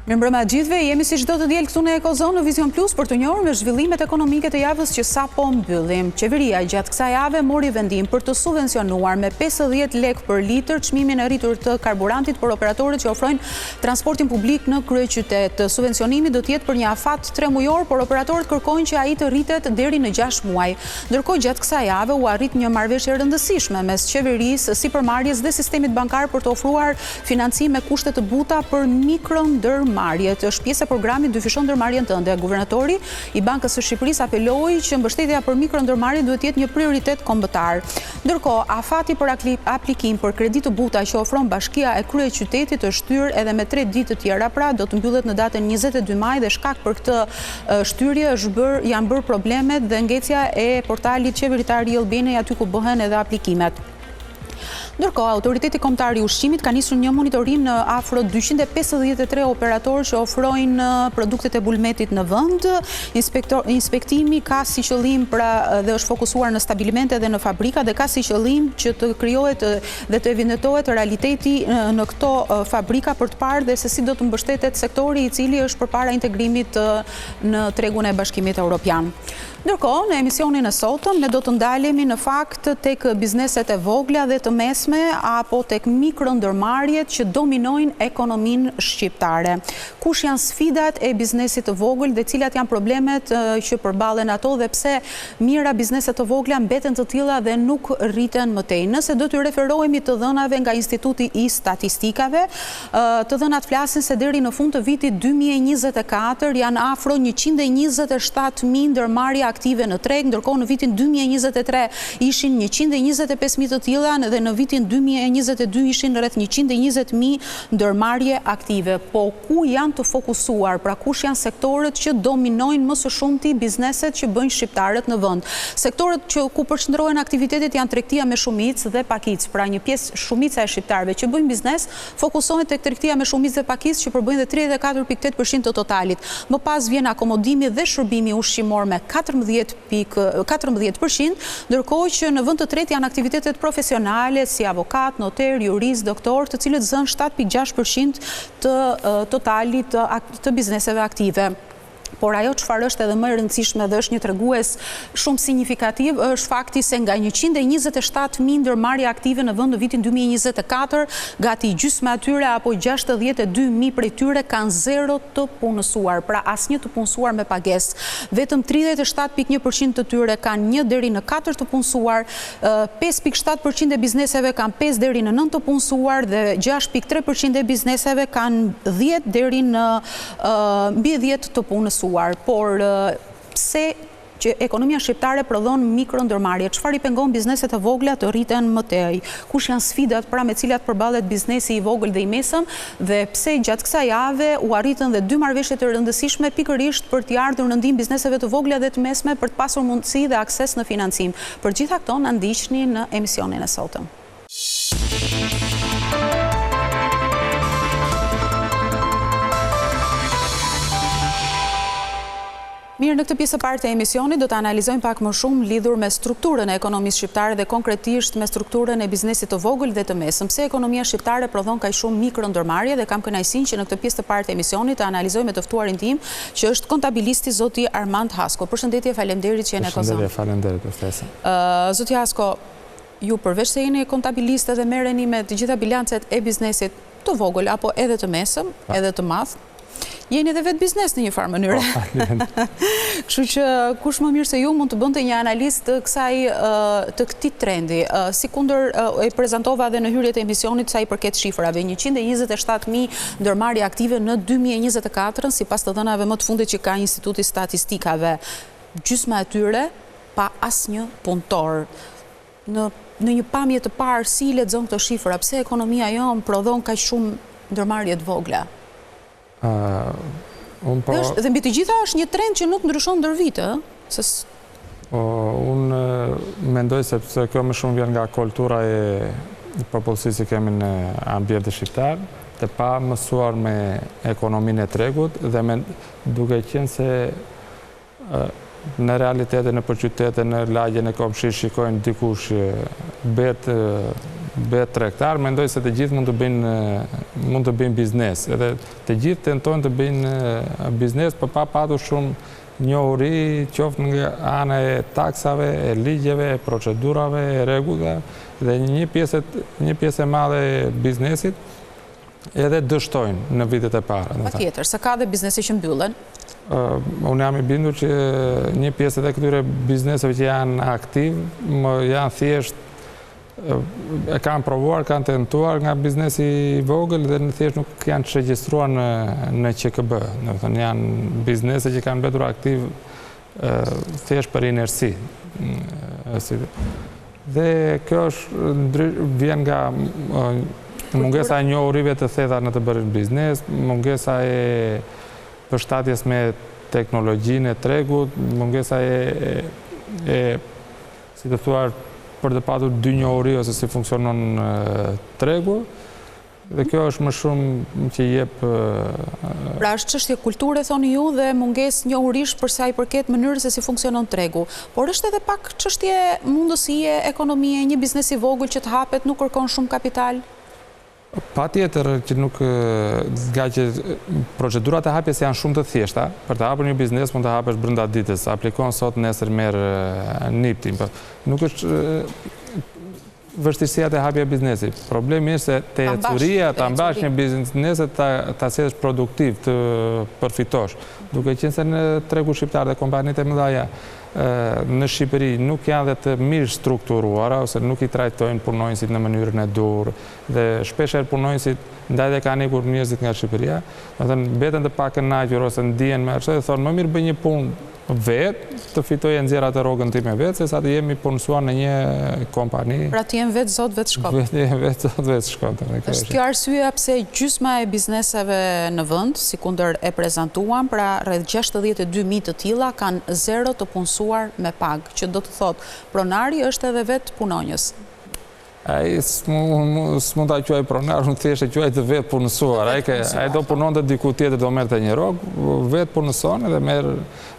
Mirëmbrëma gjithëve, jemi si çdo të diel këtu në Ekozon në Vision Plus për të njohur me zhvillimet ekonomike të javës që sapo mbyllim. Qeveria gjatë kësaj jave mori vendim për të subvencionuar me 50 lekë për litër çmimin e rritur të karburantit për operatorët që ofrojnë transportin publik në kryeqytet. Subvencionimi do të jetë për një afat 3 mujor, por operatorët kërkojnë që ai të rritet deri në 6 muaj. Ndërkohë gjatë kësaj jave u arrit një marrëveshje e rëndësishme mes qeverisë, sipërmarrjes dhe sistemit bankar për të ofruar financim me kushte të buta për mikrondërmarrjet. Është pjesë e programit Dyfishon ndërmarrjen tënde. Guvernatori i Bankës së Shqipërisë apeloi që mbështetja për mikrondërmarrje duhet të jetë një prioritet kombëtar. Ndërkohë, afati për aplikim për kredi të buta që ofron Bashkia e Kryeqytetit është shtyr edhe me 3 ditë të tjera, pra do të mbyllet në datën 22 maj dhe shkak për këtë shtyrje janë bërë problemet dhe ngecja e portalit qeveritar i Albania aty ku bëhen edhe aplikimet. Ndërkohë, Autoriteti Kombëtar i Ushqimit ka nisur një monitorim në afro 253 operatorë që ofrojnë produktet e bulmetit në vend. Inspektimi ka si qëllim dhe është fokusuar në stabilimente dhe në fabrika dhe ka si qëllim që të krijohet dhe të evidentohet realiteti në këto fabrika për të parë dhe se si do të mbështetet sektori i cili është përpara integrimit në tregun e Bashkimit Evropian. Ndërkohë, në emisionin e sotëm ne do të ndalemi në fakt tek bizneset e vogla dhe të mesme apo tek mikrondërmarrjet që dominojnë ekonominë shqiptare. Kush janë sfidat e biznesit të vogël dhe cilat janë problemet që përballen ato dhe pse mira bizneset të vogla mbeten të tilla dhe nuk rriten më tej. Nëse do t'ju referohemi të dhënave nga Instituti i Statistikave, të dhënat flasin se deri në fund të vitit 2024 janë afro 127.000 ndërmarrje aktive në treg, ndërkohë në vitin 2023 ishin 125.000 të tilla dhe në vitin 2022 ishin rreth 120.000 ndërmarrje aktive. Po ku janë të fokusuar, pra kush janë sektorët që dominojnë më së shumti bizneset që bëjnë shqiptarët në vend? Sektorët ku përqendrohen aktivitetet janë tregtia me shumicë dhe pakicë, pra një pjesë shumica e shqiptarëve që bëjnë biznes fokusohen tek tregtia me shumicë dhe pakicë që përbëjnë dhe 34.8% të totalit. Më pas vjen akomodimi dhe shërbimi ushqimor me 14%, ndërkohë që në vend të tretë janë aktivitetet profesionale si avokat, noter, jurist, doktor, të cilët zënë 7.6% të totalit të bizneseve aktive. Por ajo çfarë është edhe më e rëndësishme dhe është një tregues shumë signifikativ është fakti se nga 127.000 ndërmarrje aktive në vend në vitin 2024, gati gjysma atyre apo 62.000 prej tyre kanë 0 të punësuar, pra asnjë të punësuar me pagesë. Vetëm 37.1% të tyre kanë 1 deri në 4 të punësuar, 5.7% e bizneseve kanë 5 deri në 9 të punësuar dhe 6.3% e bizneseve kanë 10 deri në mbi 10 të punësuar. Por pse që ekonomia shqiptare prodhon mikrondërmarrje? Çfarë i pengon bizneset e vogla të rriten më tej? Kush janë sfidat pra me cilat përballet biznesi i vogël dhe i mesëm dhe pse gjatë kësaj jave u arritën dhe 2 marrëveshje të rëndësishme pikërisht për t'i ardhur në ndihmë bizneseve të vogla dhe të mesme për të pasur mundësi dhe akses në financim. Për gjitha këto na ndiqni në emisionin e sotëm. Mirë, në këtë pjesë parë të emisionit do të analizojmë pak më shumë lidhur me strukturën e ekonomisë shqiptare dhe konkretisht me strukturën e biznesit të vogël dhe të mesëm. Pse ekonomia shqiptare prodhon kaq shumë mikrondërmarrje dhe kam kënaqësinë që në këtë pjesë të parë të emisionit të analizojmë me të ftuarin tim, që është kontabilisti zoti Armand Hasko. Përshëndetje, faleminderit që jeni në Ekozon. Përshëndetje, faleminderit për ftesën. Zoti Hasko, ju përveç se jeni kontabilist dhe merreni me të gjitha bilancet e biznesit të vogël apo edhe të mesëm, edhe të madh, jeni edhe vetë biznes në një farë mënyrë. Kështu që kush më mirë se ju mund të bënte një analizë të këtij trendi. Sikundër e prezantova edhe në hyrjet e emisionit sa i përket shifrave, 127.000 ndërmarrje aktive në 2024, sipas të dhënave më të fundit që ka Instituti i Statistikave. Gjysma e tyre pa asnjë punëtor. Në një pamje të parë, si i lexon këto shifra? Pse ekonomia jon prodhon kaq shumë ndërmarrje të vogla? Dhe mbi të gjitha është një trend që nuk ndryshon ndër vite. Unë mendoj se kjo më shumë vjen nga kultura e popullsisë që kemi në ambientin shqiptar, të pa mësuar me ekonominë e tregut dhe duke qenë se në realitetin e për qytetin, në lagjen e komshisë shikojnë dikush bet bëhet tregtar, mendoj se të gjithë mund të bëjnë biznes. Edhe të gjithë tentojnë të bëjnë biznes, për pa patur shumë njohuri, qoftë nga ana e taksave, e ligjeve, e procedurave, e rregullave, dhe një pjesë e madhe e biznesit edhe dështojnë në vitet e para. Patjetër, se ka dhe biznese që mbyllen. Unë jam i bindur që një pjesë e këtyre bizneseve që janë aktiv, janë thjesht e kanë provuar, kanë tentuar nga biznesi i vogël dhe në thjesht nuk janë të regjistruar në QKB. Do të thënë janë biznese që kanë mbetur aktiv thjesht për inersi. Dhe kjo vjen nga mungesa e njohurive të thella në të bërë biznes, mungesa e përshtatjes me teknologjinë e tregut, mungesa e si të thuar për të patur dy njohuri ose si funksionon tregu, dhe kjo është më shumë që jep... Pra është çështje kulture, thoni ju, dhe munges njohurish për sa i përket mënyrës se si funksionon tregu. Por është edhe pak çështje mundësie, ekonomie, një biznes i vogël që të hapet nuk kërkon shumë kapital? Patjetër që nuk, nga që procedurat e hapjes janë shumë të thjeshta, për të hapur një biznes mund të hapesh brenda ditës, aplikon sot, nesër merr niptin. Nuk është vështirësia të hapja biznesit. Problemi është se te ecuria ta mbash një biznes ta sjellësh produktiv, të përfitosh. Duke qenë se në tregu shqiptar dhe kompanitë e mëdha në Shqipëri nuk janë dhe të mirë strukturuara ose nuk i trajtojnë punonjësit në mënyrën e dur dhe shpesher punonjësit ndaj dhe kanë ikur njerëzit nga Shqipëria, mbeten të pakënaqur ose ndihen me arsye dhe thonë më mirë bëj një punë vetë, të fitoj e nxjerrat e rrogën time vetë, se sa të jemi punësuar në një kompani. Pra të jenë vetë zot, vetë shkop. Vetë zot, vetë shkop. Është kjo arsyeja pse gjysma e bizneseve në vend, si kundër e prezantuan, pra rreth 62.000 të tilla kanë zero të punësuar me pagë, që do të thotë pronari është edhe vetë punonjës. Ai s'mund ta quaj pronar, unë thjesht e quaj të vetë punësuar. Ai do punon të diku tjetër, do merr te një rrog, vetë punëson dhe merr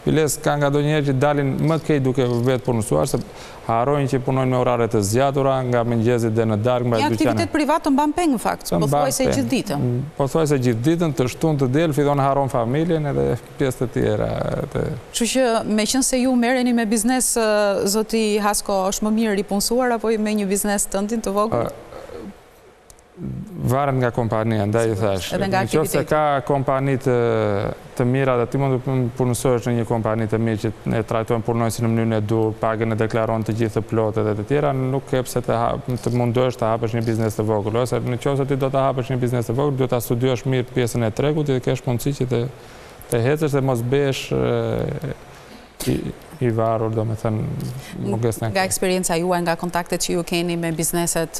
biles. Ka nga donjëherë që dalin më keq duke vetë punësuar, se harrojnë që punojnë me orare të zgjatura, nga mëngjesi deri në darkë mbas dyqanit. Një aktivitet privat të mban peng në fakt, pothuajse gjithë ditën. Pothuajse gjithë ditën, të shtunë të del, fillon harron familjen edhe pjesë të tjera. Kështu që meqense ju merreni me biznes, zoti Hasko, është më mirë i punësuar apo me një biznes tëndin të vogël? Varet nga kompania, ndaj i thash. Nëse ka kompani të mira dhe ti mund të punësohesh në një kompani të mirë që ne trajtojnë punonjësin në mënyrën e dur, pagën e deklaron të gjithë të plotë dhe të tjera, nuk ke pse të mundohesh të hapësh një biznes të vogël. Ose nëse ti do të hapësh një biznes të vogël, duhet ta studiosh mirë pjesën e tregut dhe kesh mundësi që të hecesh dhe mos bëhesh i varur, do me thënë, munges në... Nga eksperienca juaj, nga kontaktet që ju keni me bizneset,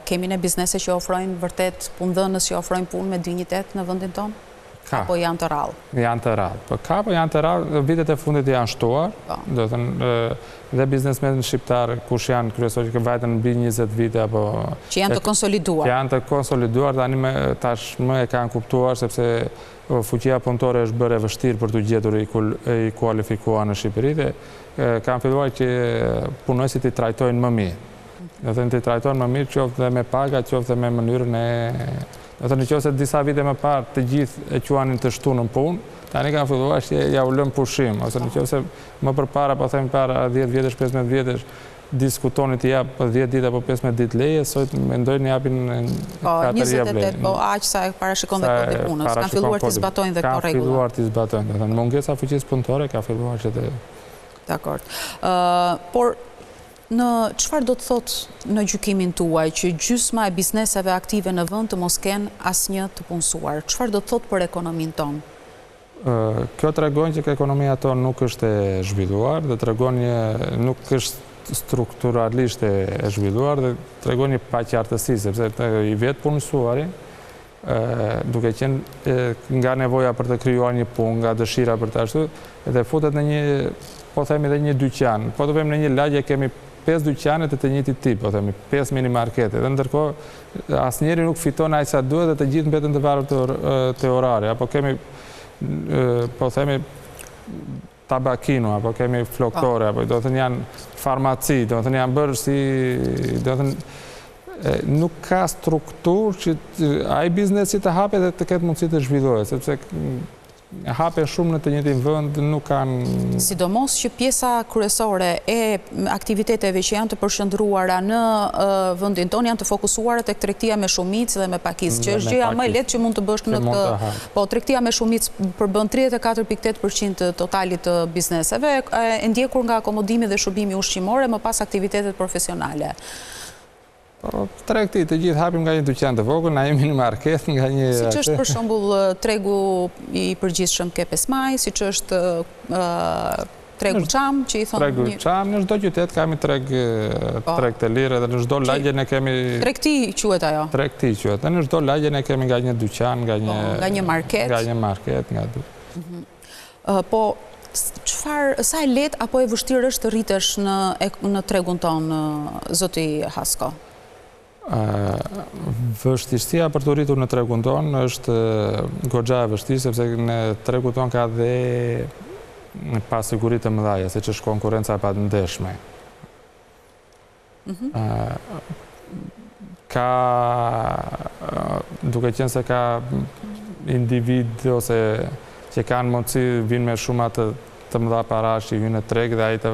kemi në biznese që ofrojnë vërtet punëdhënës që ofrojnë punë me dinjitet në vendin tonë? Ka. Apo janë të rrallë? Janë të rrallë. Ka, po janë të rrallë, vitet e fundit janë shtuar, do të thënë, dhe biznesmenët shqiptarë, kush janë kryesor që vajtën mbi 20 vite, apo... Që janë të konsoliduar. Janë të konsoliduar, tashmë e kanë kuptuar, sepse fuqia punëtore është bërë e vështirë për të gjetur i kualifikuar në Shqipëri dhe kanë filluar që punonjësit i trajtojnë më mirë. Do të thënë të trajtojnë më mirë, qoftë dhe me paga, qoftë dhe me mënyrën e... Do të thënë nëse disa vite më parë të gjithë e quanin të shtunë në punë, tani kanë filluar që ja u lën pushim, ose nëse më përpara, po them para 10 vjetësh, 15 vjetësh, diskutonit të jap 10 ditë apo 15 ditë leje, sot mendojnë japin 4 javë leje. Po aq sa parashikon dhe kodi punës, kanë filluar të zbatojnë dhe këto rregulla. Kanë filluar të zbatojnë, do të thënë mungesa fuqisë punëtore ka filluar që të... Dakord. Por në çfarë do të thotë në gjykimin tuaj që gjysma e bizneseve aktive në vend të mos kenë asnjë të punësuar? Çfarë do të thotë për ekonominë tonë? Kjo tregon që ekonomia tonë nuk është e zhvilluar, dhe tregon nuk është strukturalisht e zhvilluar dhe tregon një paqartësi, sepse i vetë punësuari, duke qenë nga nevoja për të krijuar një punë, nga dëshira për të ashtu, edhe futet në një, po themi dhe një dyqan. Po të vëmë në një lagje kemi 5 dyqanet e të njëjtit tip, po themi 5 mini markete. Dhe ndërkohë asnjëri nuk fiton aq sa duhet dhe të gjithë mbeten të varur te orari. Apo kemi, po themi, tabakino, apo kemi floktore, apo do të thënë janë farmaci, do të thënë janë bërë si, do të thënë nuk ka strukturë që ai biznesi të hape dhe të ketë mundësi të zhvillohet, sepse hape shumë në të njëjtin vend, nuk kanë... Sidomos që pjesa kryesore e aktiviteteve që janë të përshëndruara në vendin tonë janë të fokusuara tek tregtia me shumicë dhe me pakicë, që është gjëja më e lehtë që mund të bësh në këtë. Po, tregtia me shumicë përbën 34.8% të totalit të bizneseve, e ndjekur nga akomodimi dhe shërbimi ushqimore, më pas aktivitetet profesionale. Tregti, të gjithë hapim nga një dyqan të vogël, na jemi në market nga një... Siç është për shembull tregu i përgjithshëm Kepes Maj, siç është tregu Çam, që i thonë... Tregu Çam, në çdo qytet kemi treg të lirë, dhe në çdo lagje ne kemi... Tregti quhet ajo? Tregti quhet, dhe në çdo lagje ne kemi nga një dyqan, nga një market. Nga një market, Po, sa e lehtë apo e vështirë është të rritesh në tregun tonë, zoti Hasko? Vështirësia për të rritur në tregun tonë është goxha e vështirë, sepse në tregun tonë ka dhe pasiguri të mëdha, siç është konkurrenca e pandeshme. Ka, duke qenë se ka individ ose që kanë mundësi vinë me shumë të mëdha parash që vinë në treg dhe ai të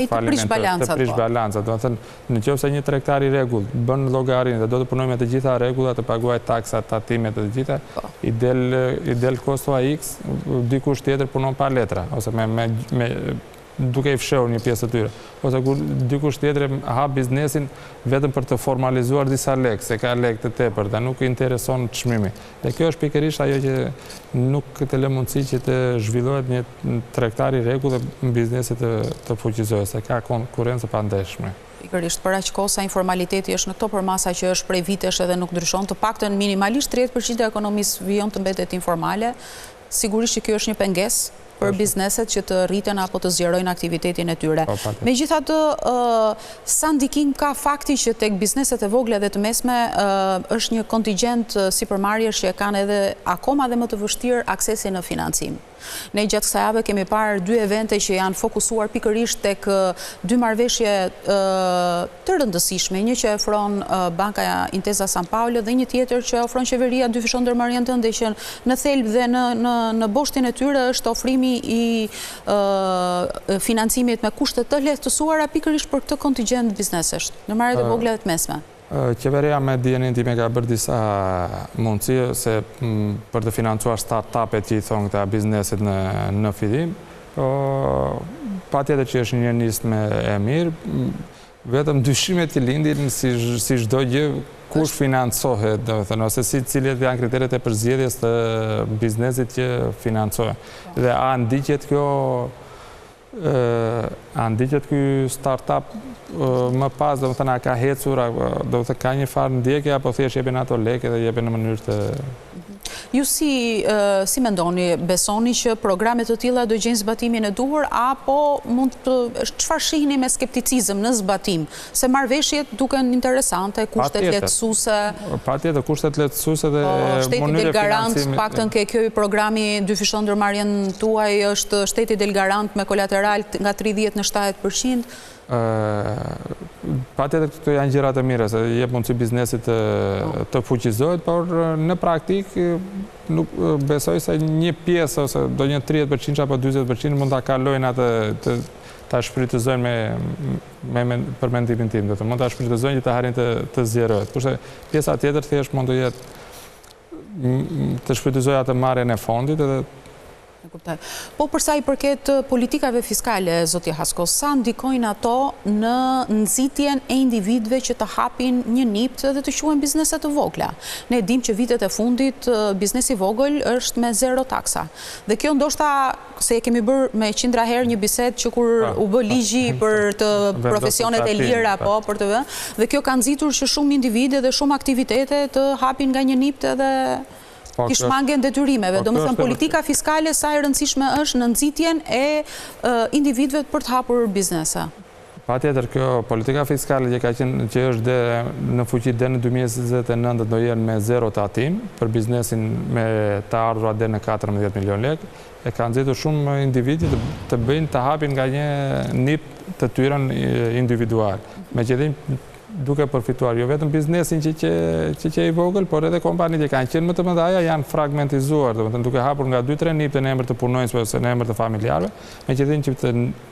falimentojnë, të prish balancat. Do të thënë, nëse një tregtar i rregullt bën llogarinë dhe do të punojë me të gjitha rregullat, të paguajë taksat, tatimet e të gjitha, i del kosto X, dikush tjetër punon pa letra ose duke i fshehur një pjesë të tyre. Ose kur dikush tjetër hap biznesin vetëm për të formalizuar disa lekë, se ka lekë të tepër, dhe nuk i intereson çmimi. Dhe kjo është pikërisht ajo që nuk të lë mundësi që të zhvillohet një tregtar i rregullt dhe biznesi të fuqizohet, se ka konkurrencë pandeshme. Pikërisht, për aq kohë sa informaliteti është në këto përmasa që është prej vitesh edhe nuk ndryshon, të paktën minimalisht 30% e ekonomisë vijon të mbetet informale, sigurisht që kjo është një pengesë për bizneset që të rriten apo të zgjerojnë aktivitetin e tyre. Megjithatë, sa ndikim ka fakti që tek bizneset e vogla dhe të mesme është një kontingjent sipërmarrjesh që kanë edhe akoma dhe më të vështirë aksesin në financim. Ne gjatë kësaj jave kemi parë 2 evente që janë fokusuar pikërisht tek 2 marrëveshje të rëndësishme, një që ofron Banka Intesa San Paolo dhe një tjetër që ofron qeveria dyfishon ndërmarrjen tënde, që në thelb dhe në boshtin e tyre është ofrimi i financimit me kushte të lehtësuara pikërisht për këtë kontingjent biznesesh, ndërmarrjet e vogla dhe të mesme. Qeveria me dijenin time ka bërë disa mundësi se për të financuar start-upet që i thonë këta bizneset në fillim, patjetër që është një nismë e mirë, vetëm dyshimet i lindin si çdo gjë kush financohet, do të thënë, ose cilat janë kriteret e përzgjedhjes të biznesit që financohet. Dhe a ndiqet ky startup më pas, do të thënë, a ka hecur, do të thënë, ka një farë ndjekje, apo thjesht jepen ato lekë dhe jepen në mënyrë të... Ju si mendoni, besoni që programet të tilla do gjejnë zbatimin e duhur, apo çfarë shihni me skepticizëm në zbatim? Se marrëveshjet duken interesante, kushtet lehtësuese. Patjetër, kushtet lehtësuese dhe Shteti del garant, paktën ke ky programi dyfishon ndërmarrjen tuaj, është shteti del garant me kolateral nga 30 në 70%. Patjetër këto janë gjëra të mira, se jep mundësi biznesit të fuqizohet, por në praktik nuk besoj se një pjesë ose do një 30% apo 40% mund ta kalojnë atë ta shfrytëzojnë për mendimin tim, do të mund ta shfrytëzojnë që ta harin të zgjerohet. Kurse pjesa tjetër thjesht mund të jetë të shfrytëzojë atë marrjen e fondit edhe. Po përsa i përket politikave fiskale, zoti Hasko, sa ndikojnë ato në nxitjen e individëve që të hapin një nipt dhe të quajnë biznese të vogla? Ne dim që vitet e fundit biznesi vogël është me 0 taksa. Dhe kjo ndoshta, se e kemi bërë me 100 herë një bisedë që kur u bë ligji për të profesionet e lira, po, për të vënë, dhe kjo ka nxitur që shumë individe dhe shumë aktivitete të hapin nga një nipt edhe i shmangen detyrimeve. Do më thënë, politika fiskale sa e rëndësishme është në nxitjen e individëve për të hapur biznese. Patjetër, kjo politika fiskale që është në fuqi deri në 2029 do jenë me 0 tatim për biznesin me të ardhurat deri në 14 milion lekë, e ka nxitur shumë individë të bëjnë të hapin nga një nip të tyre individual. Me qëllim duke përfituar jo vetëm biznesin që i vogël, por edhe kompanitë që kanë qenë më të mëdha janë fragmentizuar, domethënë duke hapur nga 2-3 nipte në emër të punonjësve ose në emër të familjarëve, me qëllim që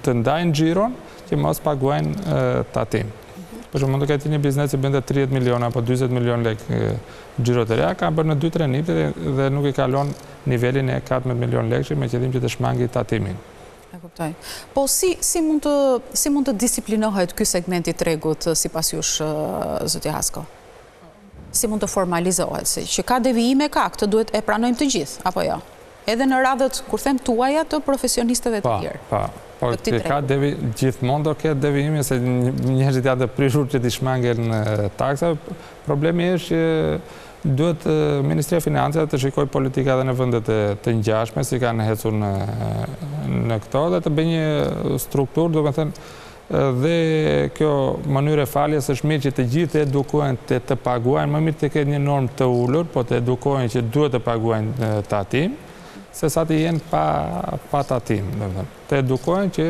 të ndajnë xhiron që mos paguajnë tatim. Për shembull, mund të ketë një biznes që bënte 30 miliona apo 40 milion lek xhiro të reja, ka bërë në 2-3 nipte dhe nuk i kalon nivelin e 14 milion lekë me qëllim që të shmangi tatimin. E kuptoj. Po si mund të disiplinohet ky segment i tregut sipas jush, zoti Hasko? Si mund të formalizohet? Që ka devijime këtë duhet e pranojmë të gjithë, apo jo? Edhe në radhët, kur them tuaja, të profesionistëve të tjerë. Po, gjithmonë do ketë devijime se njerëzit janë të prishur që t'i shmangen taksa. Problemi është që duhet Ministria e Financave të shikojë politika edhe në vendet të ngjashme, si kanë ecur në këto, dhe të bëjë një strukturë, domethënë, dhe kjo mënyrë e faljes është mirë që të gjithë edukohen të paguajnë, më mirë të ketë një normë të ulur, po të edukohen që duhet të paguajnë tatim, se sa të jenë pa tatim. Të edukohen që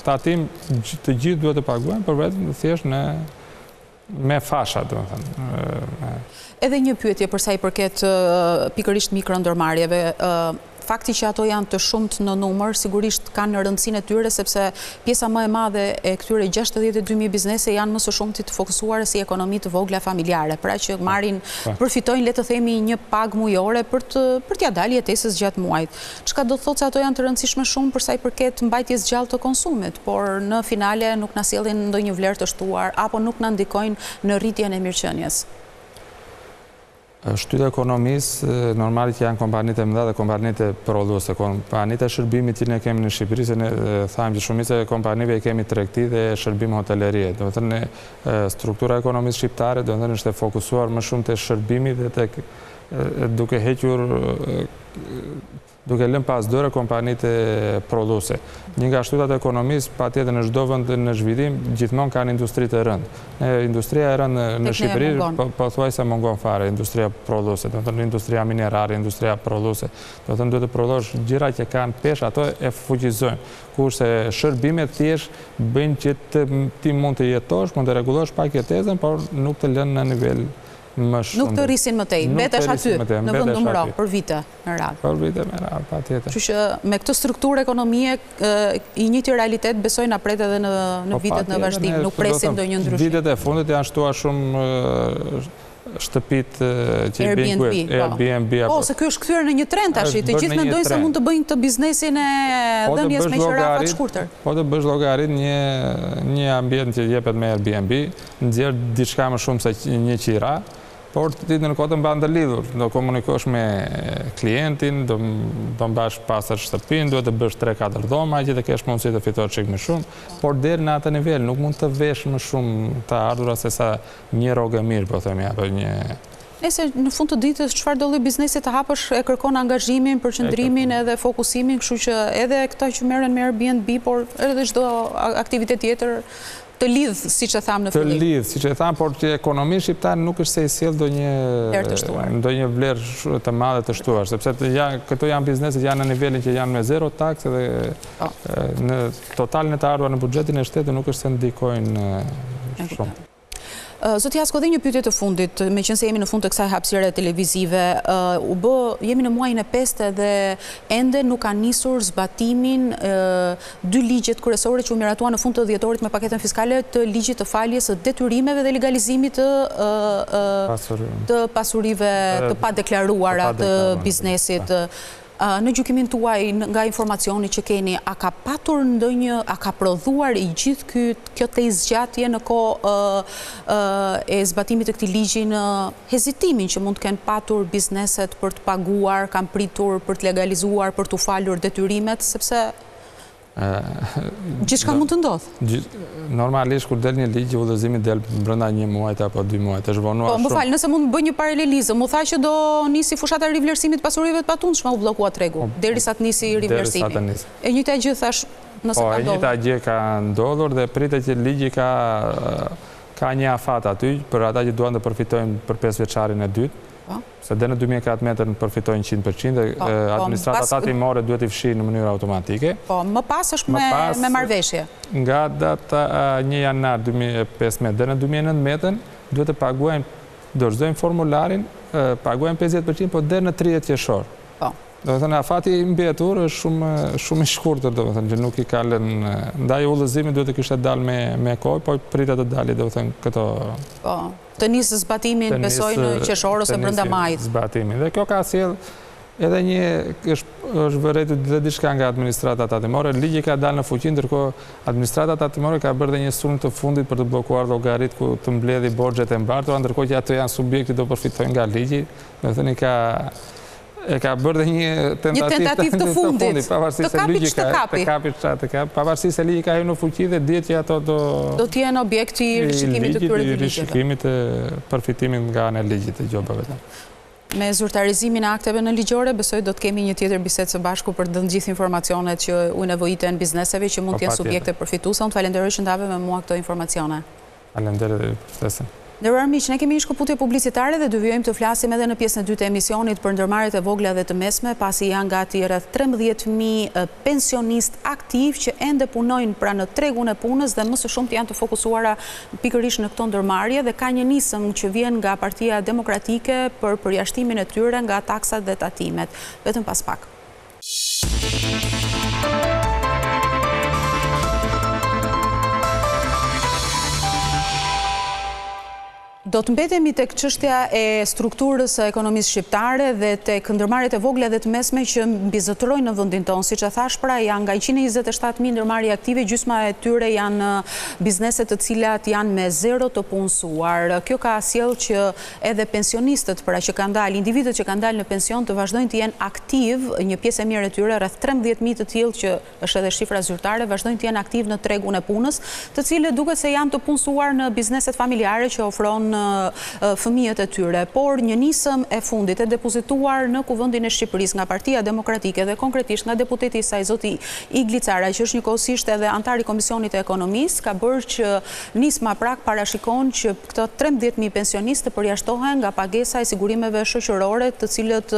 tatim të gjithë duhet të paguajnë, për vetëm thjesht me fasha, domethënë. Edhe një pyetje për sa i përket pikërisht mikrondërmarrjeve. Fakti që ato janë të shumt në numër, sigurisht kanë në rëndësinë e tyre, sepse pjesa më e madhe e këtyre 62.000 biznese janë më së shumti të fokusuara si ekonomi të vogla familjare, pra që përfitojnë, le të themi, një pagë mujore për t'ia dalë jetesës gjatë muajit. Çka do të thotë se ato janë të rëndësishme shumë për sa i përket mbajtjes gjallë të konsumit, por në finale nuk na sjellin ndonjë vlerë të shtuar apo nuk na ndikojnë në rritjen e mirëqenies. Shtytë ekonomisë, normalisht që janë kompanitë e mëdha dhe kompanitë e prodhuese. Kompanitë e shërbimit që ne kemi në Shqipëri, se ne thamë që shumica e kompanive i kemi tregti dhe shërbim hotelerie. Do të thënë, struktura e ekonomisë shqiptare do të thënë është e fokusuar më shumë te shërbimi dhe tek duke hequr duke lënë pas dore kompanitë prodhuese. Një nga shtytat e ekonomisë, patjetër në çdo vend në zhvillim, gjithmonë kanë industri të rëndë. Industria e rëndë në Shqipëri pothuajse mungon fare, industria prodhuese, do të thënë industria minerare, industria prodhuese. Do të thënë duhet të prodhosh gjëra që kanë peshë, ato e fuqizojnë. Kurse shërbimet thjesht bëjnë që ti mund të jetosh, mund të rregullosh pak jetesën, por nuk të lënë në nivel më shumë. Nuk të rrisin më tej, mbetesh aty në vend numëro për vite në radhë. Për vite me radhë, patjetër. Kështu që me këtë strukturë ekonomie i njëjti realitet besoj na pret edhe në vitet në vazhdim, nuk presim ndonjë ndryshim. Vitet e fundit janë shtuar shumë shtëpit që i bëjnë Airbnb. Po, se kjo është kthyer në një trend tash, të gjithë mendojnë se mund të bëjnë të biznesin e dhënies me qirafa të shkurtër. Po të bësh llogarit një ambient që jepet me Airbnb, nxjerr diçka më shumë se një qira, por ti në kohë të mban të lidhur, do komunikosh me klientin, do mbash pastër shtëpinë, duhet të bësh 3-4 dhoma që të kesh mundësi të fitosh çik më shumë, por deri në atë nivel nuk mund të vesh më shumë të ardhura se sa një rrogë mirë, po themi, apo një. Nëse në fund të ditës çfarë do lloj biznesi të hapësh e kërkon angazhimin, përqendrimin edhe fokusimin, kështu që edhe këta që merren me Airbnb, por edhe çdo aktivitet tjetër të lidh, siç e tham në fillim. Të lidh, siç e tham, por që ekonomia shqiptare nuk është se i sjell ndonjë vlerë të madhe të shtuar, sepse këto janë biznese që janë në nivelin që janë me zero taksë dhe në totalin e të ardhuar në buxhetin e shtetit nuk është se ndikojnë shumë. Zoti Hasko, dhe një pyetje të fundit, meqense jemi në fund të kësaj hapësire televizive, jemi në muajin e 5 dhe ende nuk ka nisur zbatimin 2 ligjet kryesore që u miratuan në fund të dhjetorit me paketën fiskale të ligjit të faljes së detyrimeve dhe legalizimit të pasurive të padeklaruara të biznesit. Në gjykimin tuaj, nga informacioni që keni, a ka patur ndonjë, a ka prodhuar i gjithë kjo të zgjatje në kohë e zbatimit të këtij ligji në hezitimin që mund të kenë patur bizneset për të paguar, kanë pritur për të legalizuar, për të falur detyrimet, sepse gjithçka mund të ndodhë. Normalisht kur del një ligj, udhëzimi del brenda 1 muajit apo 2 muajit. Është vonuar shumë. Po, më fal, nëse mund të bëj një paralelizëm, u tha që do nisi fushata e rivlerësimit të pasurive të patundshme, u bllokua tregu derisa të nisi rivlerësimi. E njëjta gjë thash nëse ka ndodhur. Po, e njëjta gjë ka ndodhur dhe pritet që ligji ka një afat aty për ata që duan të përfitojnë për 5 vjeçarin e dytë. Se dhe në 2014 përfitojnë 100% dhe administrata tatimore duhet i fshi në mënyrë automatike. Po, më pas është me marrëveshje. Nga data 1 janar 2015 dhe në 2019 duhet të paguajnë, dorëzojnë formularin, paguajnë 50%, po dhe në 30 qershor. Do të thënë, afati i mbetur është shumë i shkurtër, do të thënë, që nuk i kalen, ndaj udhëzimi duhet të kishte dalë me kohë, po pritet të dalë, do të thënë, këto... Po, të nisë zbatimin, besoj në qershor ose brenda majit. Zbatimin. Dhe kjo ka sjell edhe një, është vërejtu dhe diçka nga administrata tatimore, ligji ka dalë në fuqi, ndërkohë administrata tatimore ka bërë dhe një sulm të fundit për të blokuar llogarit ku të mbledhi borxhet e mbartura, ndërkohë që ato janë subjekti do përfitojnë nga ligji, do të thënë ka bërë dhe një tentativ të fundit, të kapit që të kapi. Pavarësisht se ligji ka hyrë në fuqi dhe dihet që ato do t'jenë objekti i rishikimit të këtyre ligjeve. Rishikimit të përfitimit nga ana e ligjit të gjobave. Me zyrtarizimin e akteve në ligjore, besoj do të kemi një tjetër bisedë së bashku për të gjithë informacionet që u nevojiten bizneseve që mund të jenë subjekte përfituese. Unë falenderoj që ndave me mua këto informacione. Falenderoj për ftesën. Nderuar miq, ne kemi një shkëputje publicitare dhe devijojmë të flasim edhe në pjesën e dytë të emisionit për ndërmarrjet e vogla dhe të mesme, pasi janë gati rreth 13.000 pensionistë aktiv që ende punojnë pra në tregun e punës dhe më së shumti janë të fokusuara pikërisht në këto ndërmarrje dhe ka një nisëm që vjen nga Partia Demokratike për përjashtimin e tyre nga taksat dhe tatimet. Vetëm pas pak. Do të mbetemi tek çështja e strukturës së ekonomisë shqiptare dhe tek ndërmarrjet e vogla dhe të mesme që mbizotërojnë në vendin tonë. Siç e thash, pra janë nga 127.000 ndërmarrje aktive, gjysma e tyre janë biznese të cilat janë me zero të punësuar. Kjo ka sjell që edhe pensionistët, pra që kanë dalë, individët që kanë dalë në pension të vazhdojnë të jenë aktiv, një pjesë e mirë e tyre, rreth 13.000 të tillë që është edhe shifra zyrtare, vazhdojnë të jenë aktiv në tregun e punës, të cilët duket se janë të punësuar në bizneset familjare që ofron fëmijët e tyre, por një nisëm e fundit e depozituar në Kuvendin e Shqipërisë nga Partia Demokratike dhe konkretisht nga deputeti i saj zoti Igli Cara, që është njëkohësisht edhe antar i Komisionit të Ekonomisë, ka bërë që nisma prak parashikon që këto 13.000 pensionistë të përjashtohen nga pagesa e sigurimeve shoqërore, të cilët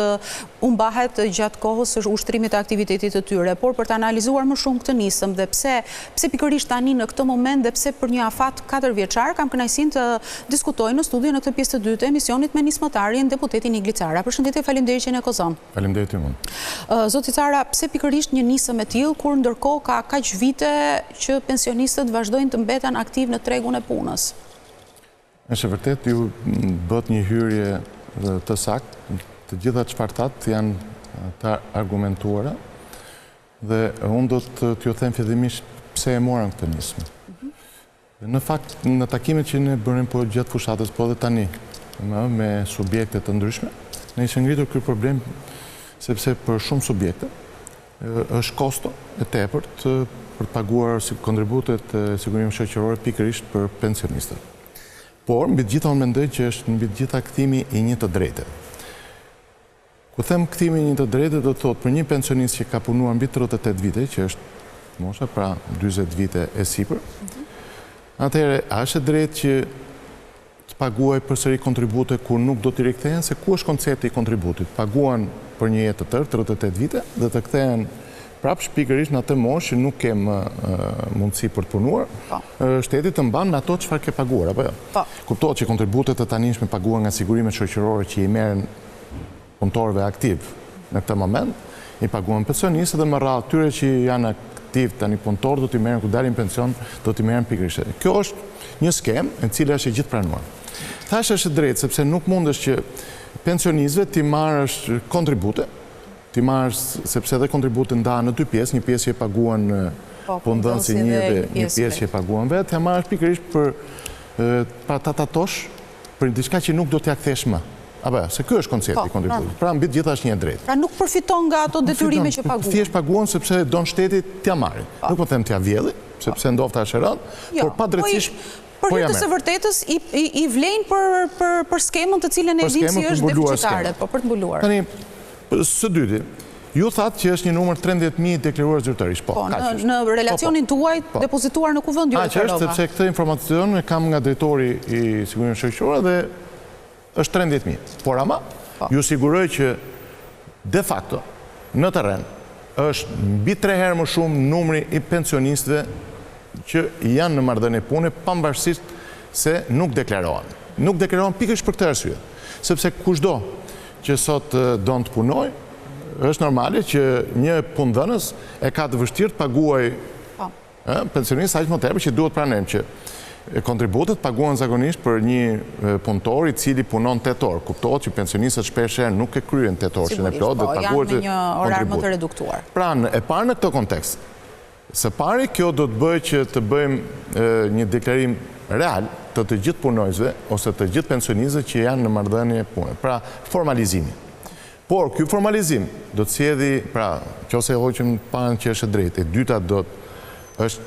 humbahet gjatë kohës së ushtrimit të aktivitetit të tyre. Por për të analizuar më shumë këtë nisëm dhe pse pikërisht tani në këtë moment dhe pse për një afat 4 vjeçar, kam kënaqësinë të diskutoj në studio në këtë pjesë të dytë të emisionit me nismëtarin deputetin Igli Cara. Përshëndetje, faleminderit që jeni në Kozon. Faleminderit ju mund. Zoti Cara, pse pikërisht një nisëm e tillë kur ndërkohë ka kaq vite që pensionistët vazhdojnë të mbeten aktiv në tregun e punës? Është vërtet, ju bët një hyrje të saktë, të gjitha çfarë thatë janë të argumentuara dhe unë do të t'ju them fillimisht pse e morën këtë nismë. Në fakt, në takimet që ne bënim po gjatë fushatës, po dhe tani, me subjekte të ndryshme, ne ishë ngritur ky problem sepse për shumë subjekte është kosto e tepërt për të paguar kontributet e sigurimit shoqëror pikërisht për pensionistët. Por, mbi të gjitha unë mendoj që është mbi të gjitha kthimi i një të drejtë. Ku them kthimi i një të drejtë, do të thotë për një pensionist që ka punuar mbi 38 vite, që është mosha, pra 40 vite e sipër, atëherë, a është drejtë që të paguaj përsëri kontribute kur nuk do t'i rikthehen, se ku është koncepti i kontributit? Paguan për një jetë të tërë, 38 vite, dhe të kthehen prapë pikërisht në atë moshë që nuk kem mundësi për të punuar, shteti të mban në ato çfarë ke paguar, apo jo? Kuptohet që kontributet e tanishme paguan nga sigurimet shoqërore që i merren punëtorëve aktiv në këtë moment, i paguan pensionistët dhe më radh tyre që janë tani punëtor do t'i merren ku dalin pension, do t'i merren pikërisht. Kjo është një skemë e cila është e gjithë pranuar. Thash është drejtë sepse nuk mundesh që pensionistëve t'i marrësh kontribute, t'i marrësh sepse edhe kontributet ndahen në dy pjesë, një pjesë që e paguan punëdhënësi një dhe një pjesë që e paguan vetë, t'ia marrësh pikërisht për ta tatosh për diçka që nuk do t'ia kthesh më. Apo, se kjo është koncepti i kontributit. Pra, mbi të gjitha është një drejtë. Pra nuk përfiton nga ato detyrime që paguan. Thjesht paguan sepse don shteti t'ia marrë. Nuk po them t'ia vjedhë, sepse ndofta është e rëndë, por padrejtisht për hir të së vërtetës i vlen për skemën të cilën e dimë si është deficitare, po për të mbuluar. Tani, së dyti, ju thatë që është një numër 13.000 deklaruar zyrtarisht. Po, në relacionin tuaj depozituar në kuvend ju referova. Sepse këtë informacion e kam nga drejtori i sigurimit shoqëror dhe është 13.000. Por ama, ju siguroj që de facto, në terren, është mbi 3 herë më shumë numri i pensionistëve që janë në marrëdhënie pune, pavarësisht se nuk deklarohen. Nuk deklarohen pikërisht për këtë arsye, sepse kushdo që sot don të punojë, është normale që një punëdhënës e ka të vështirë të paguajë pensionistë aq më tepër që duhet pranojmë që kontributet paguhen zakonisht për një punëtor i cili punon 8 orë. Kuptohet që pensionistët shpeshherë nuk e kryen 8 orëshin e plot dhe paguhet janë me një orar më të reduktuar. Pra, e parë në këtë kontekst, së pari kjo do të bëjë që të bëjmë një deklarim real të gjithë punojësve ose të gjithë pensionistëve që janë në marrëdhënie pune. Pra, formalizimi. Por, ky formalizim do të sjellë, pra, nëse hoqim parën që është e drejtë, e dyta është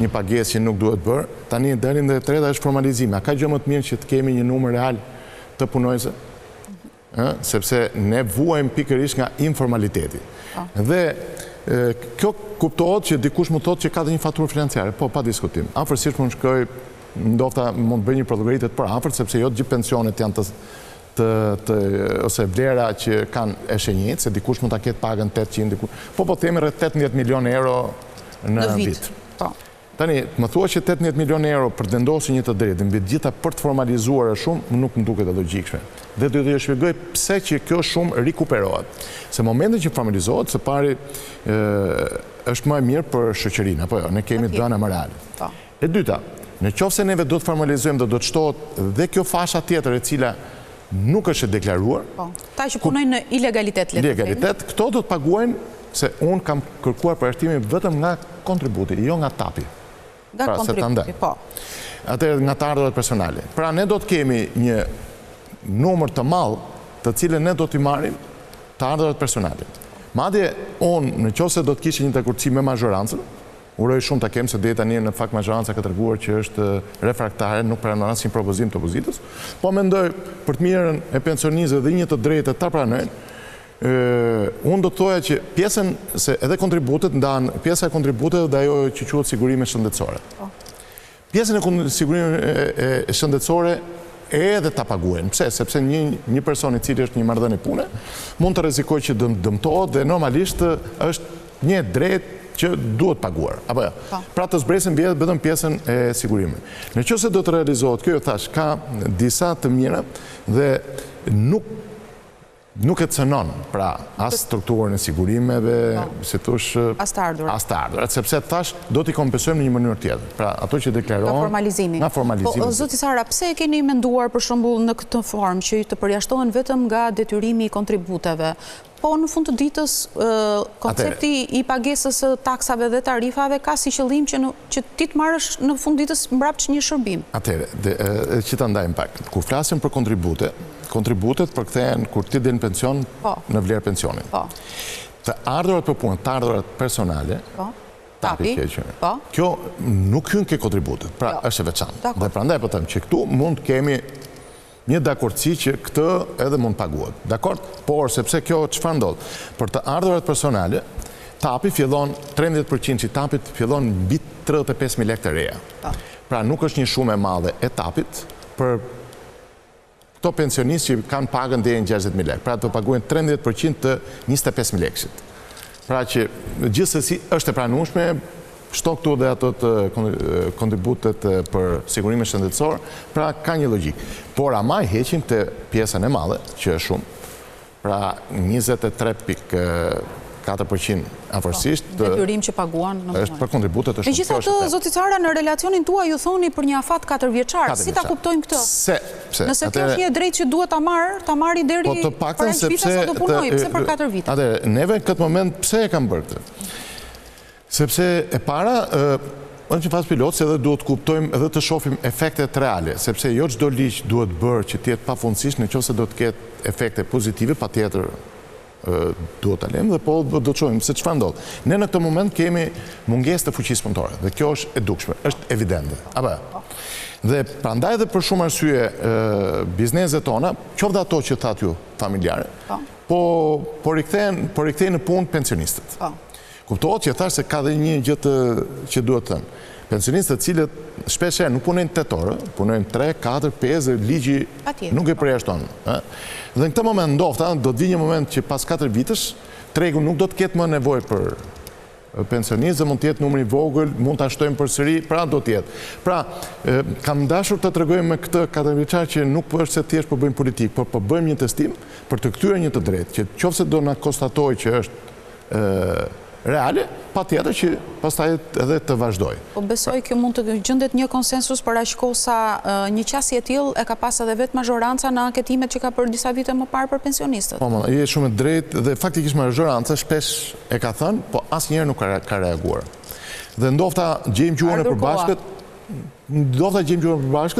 një pagesë që nuk duhet bërë, tani deri në e treta është formalizimi. A ka gjë më të mirë që të kemi një numër real të punojësve? Sepse ne vuajmë pikërisht nga informaliteti. Dhe kjo kuptohet që dikush më thotë që ka dhe një faturë financiare, po pa diskutim. Afërsisht mund shkoj, ndofta mund bëj një llogaritë për afërt, sepse jo të gjithë pensionet janë ose vlera që kanë e shenjtë, se dikush mund ta ketë pagën 800, po themi rreth 18 milion euro në vit. Tani, më thua që 18 milion euro për të vendosur një të drejtë mbi të gjitha për të formalizuar shumë, nuk më duket e logjikshme. Dhe do t'ju shpjegoj pse që kjo shumë rikuperohet. Se momentin që formalizohet, së pari është më e mirë për shoqërinë, apo jo, ne kemi dhëna më reale. E dyta, në qoftë se neve do të formalizojmë dhe do të shtohet dhe kjo fasha tjetër e cila nuk është e deklaruar. Ta që punojnë në ilegalitet, Ilegalitet, këto do të paguajnë se unë kam kërkuar përjashtimin vetëm nga kontributi, jo nga tapi. Nga kontributi, po. Atëherë nga të ardhurat personale. Pra ne do të kemi një numër të madh të cilën ne do t'i marrim të ardhurat personale. Madje unë nëse do të kishte një takërci me mazhorancën, uroj shumë ta kem se deri tani në fakt mazhoranca ka treguar që është refraktare, nuk pranon asnjë propozim të opozitës, po mendoj për të mirën e pensionistëve dhe një të drejtë ta pranojnë. Unë do të thoja që pjesën, se edhe kontributet ndanë, pjesa e kontributet dhe ajo që quhet sigurime shëndetësore. Pjesën e sigurime shëndetësore edhe ta paguajnë. Pse? Sepse një person i cili është një marrëdhënie pune mund të rrezikojë që dëmtohet dhe normalisht është një drejtë që duhet paguar. Apo jo? Pra të zbresin vetëm pjesën e sigurimit. Nëse do të realizohet kjo, thash, ka disa të mira dhe nuk e cënon, pra, as strukturën e sigurimeve, si thush, as të ardhurat, sepse thash do t'i kompensojmë në një mënyrë tjetër. Pra, ato që deklarohen nga formalizimi. Po, zoti Sara, pse e keni menduar për shembull në këtë formë që të përjashtohen vetëm nga detyrimi i kontributeve? Po, në fund të ditës, koncepti i pagesës së taksave dhe tarifave ka si qëllim që ti të marrësh në fund ditës mbrapsht një shërbim. Atëherë, që ta ndajmë pak. Kur flasim për kontributet përkthehen kur ti del në pension në vlerë pensionit. Të ardhurat për punë, të ardhurat personale, tapi, kjo nuk hyn ke kontributet, pra është e veçantë. Dhe prandaj po them që këtu mund kemi një dakordsi që këtë edhe mund paguhet. Dakord? Por sepse kjo çfarë ndodh? Për të ardhurat personale, tapi fillon 13% që tapit fillon mbi 35.000 lekë të reja. Pra nuk është një shumë e madhe e tapit për këto pensionistë që kanë pagën deri në 60.000 lekë. Pra të paguajnë 13% të 25.000 lekësit. Pra që gjithsesi është e pranueshme, shto këtu dhe ato të kontributet për sigurime shëndetësor, pra ka një logjik. Por ama i heqim të pjesën e madhe, që është shumë, pra 23.4% afërsisht detyrim që paguan është për kontributet të shumë. Megjithatë, zoti Sara, në relacionin tuaj ju thoni për një afat 4 vjeçar. Si ta kuptojmë këtë? Nëse kjo është një drejtë që duhet ta marri deri para vita sa do punojë, pse për 4 vite? Atëherë, neve në këtë moment pse e kam bërë këtë? Sepse e para, është një fazë pilot, se edhe duhet kuptojmë edhe të shohim efektet reale, sepse jo çdo ligj duhet bërë që të jetë pafundësisht, nëse do të ketë efekte pozitive, patjetër duhet ta lëmë dhe po do të shohim se çfarë ndodh. Ne në këtë moment kemi mungesë të fuqisë punëtore dhe kjo është e dukshme, është evidente. Apo. Dhe prandaj dhe për shumë arsye bizneset tona, qoftë ato që thatë ju familjare, po rikthehen në punë pensionistët. Kuptohet që thash se ka dhe një gjë që duhet të thënë. Pensionistët cilët shpesher nuk punojnë 8 orë, punojnë 3, 4, 5 dhe ligji nuk e përjashton. Dhe në këtë moment ndofta, do të vi një moment që pas 4 vitësh, tregu nuk do të ketë më nevojë për pensionistë dhe mund të jetë numri i vogël, mund ta shtojmë përsëri, pra do të jetë. Pra, kam dashur të tregoj me këtë 4 vjeçar që nuk është se thjesht po bëjmë politikë, por po bëjmë një testim për të kthyer një të drejtë, që nëse do na konstatojë që është reale, patjetër që pastaj edhe të vazhdoj. Po besoj që mund të gjendet një konsensus për aq kohë sa një qasje e tillë e ka pas edhe vetë mazhoranca në anketimet që ka për disa vite më parë për pensionistët. Po, je shumë e drejtë dhe faktikisht mazhoranca shpesh e ka thënë, po asnjëherë nuk ka reaguar. Dhe ndofta gjejmë gjuhën e përbashkët,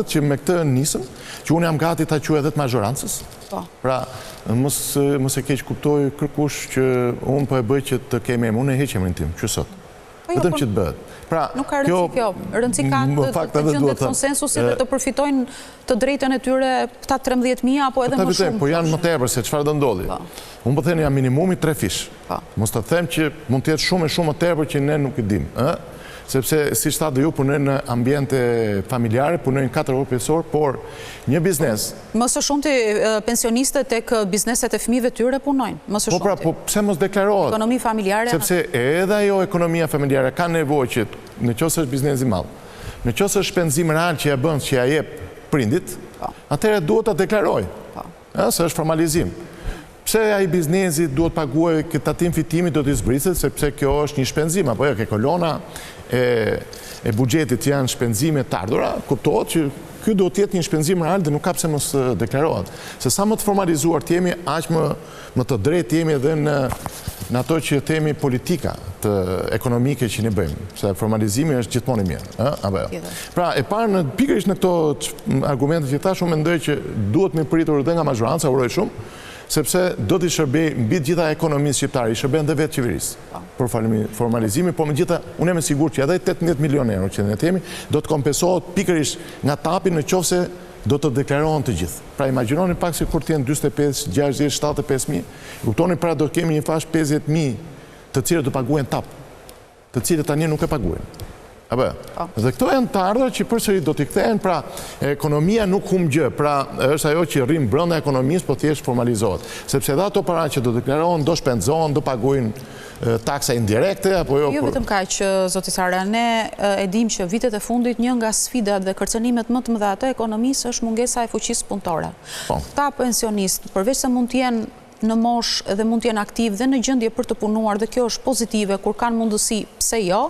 që me këtë nisëm, që unë jam gati ta quaj edhe të mazhorancës. Pra, mos e keq kuptoj kërkush që unë po e bëj që të kemi emrin, unë e heq emrin tim, që sot. Vetëm që të bëhet. Pra, nuk ka rëndësi kjo. Rëndësi ka të gjendet konsensusi dhe të përfitojnë të drejtën e tyre këta 13.000 apo edhe më shumë. Po janë më tepër se çfarë do ndodhi. Unë po thënë jam minimumi 3 fish. Mos të them që mund të jetë shumë e shumë më tepër që ne nuk e dim, sepse si shtatë ju punojnë në ambiente familjare, punojnë 4 orë 5 orë, por një biznes. Më së shumti pensionistët tek bizneset e fëmijëve tyre punojnë. Më së shumti. Po pse mos deklarohet? Ekonomi familjare. Sepse edhe ajo ekonomia familjare ka nevojë që nëse është biznes i madh, nëse është shpenzim real që ja bën, që ja jep prindit, atëherë duhet ta deklarojë. Se është formalizim. Pse ai biznesi duhet paguajë këtë tatim fitimi do t'i zbriset, sepse kjo është një shpenzim, apo jo, ke kolona e buxhetit janë shpenzime të ardhura, kuptohet që ky do të jetë një shpenzim real dhe nuk ka pse mos deklarohet. Se sa më të formalizuar të jemi, aq më të drejtë jemi edhe në ato që themi politika të ekonomike që ne bëjmë, se formalizimi është gjithmonë i mirë, apo jo. Pra, e parë pikërisht në këto argumente që thash, unë mendoj që duhet më pritur edhe nga mazhoranca, uroj shumë, sepse do t'i shërbej mbi gjitha ekonomisë shqiptare, i shërben dhe vetë qeverisë për formalizimi, por me gjitha, unë jam i sigurt që edhe 18 milion euro që ne kemi, do të kompensohet pikërisht nga tapi në qoftë se do të deklarohen të gjithë. Pra imagjinoni pak se kur të jenë 45, 60, 75.000, kuptoni pra do të kemi një fash 50.000 të cilët do paguajnë tap, të cilët tani nuk e paguajnë. Dhe këto janë të ardhur që përsëri do t'i kthehen, pra ekonomia nuk humb gjë, pra është ajo që rrim brenda ekonomisë, po thjesht formalizohet. Sepse edhe ato para që do deklarohen, do shpenzohen, do paguajnë taksa indirekte apo jo. Jo vetëm kaq, zoti Sara, ne e dim që vitet e fundit një nga sfidat dhe kërcënimet më të mëdha të ekonomisë është mungesa e fuqisë punëtore. Këta pensionistë, përveç se mund të jenë në mosh dhe mund të jenë aktiv dhe në gjendje për të punuar dhe kjo është pozitive kur kanë mundësi, pse jo,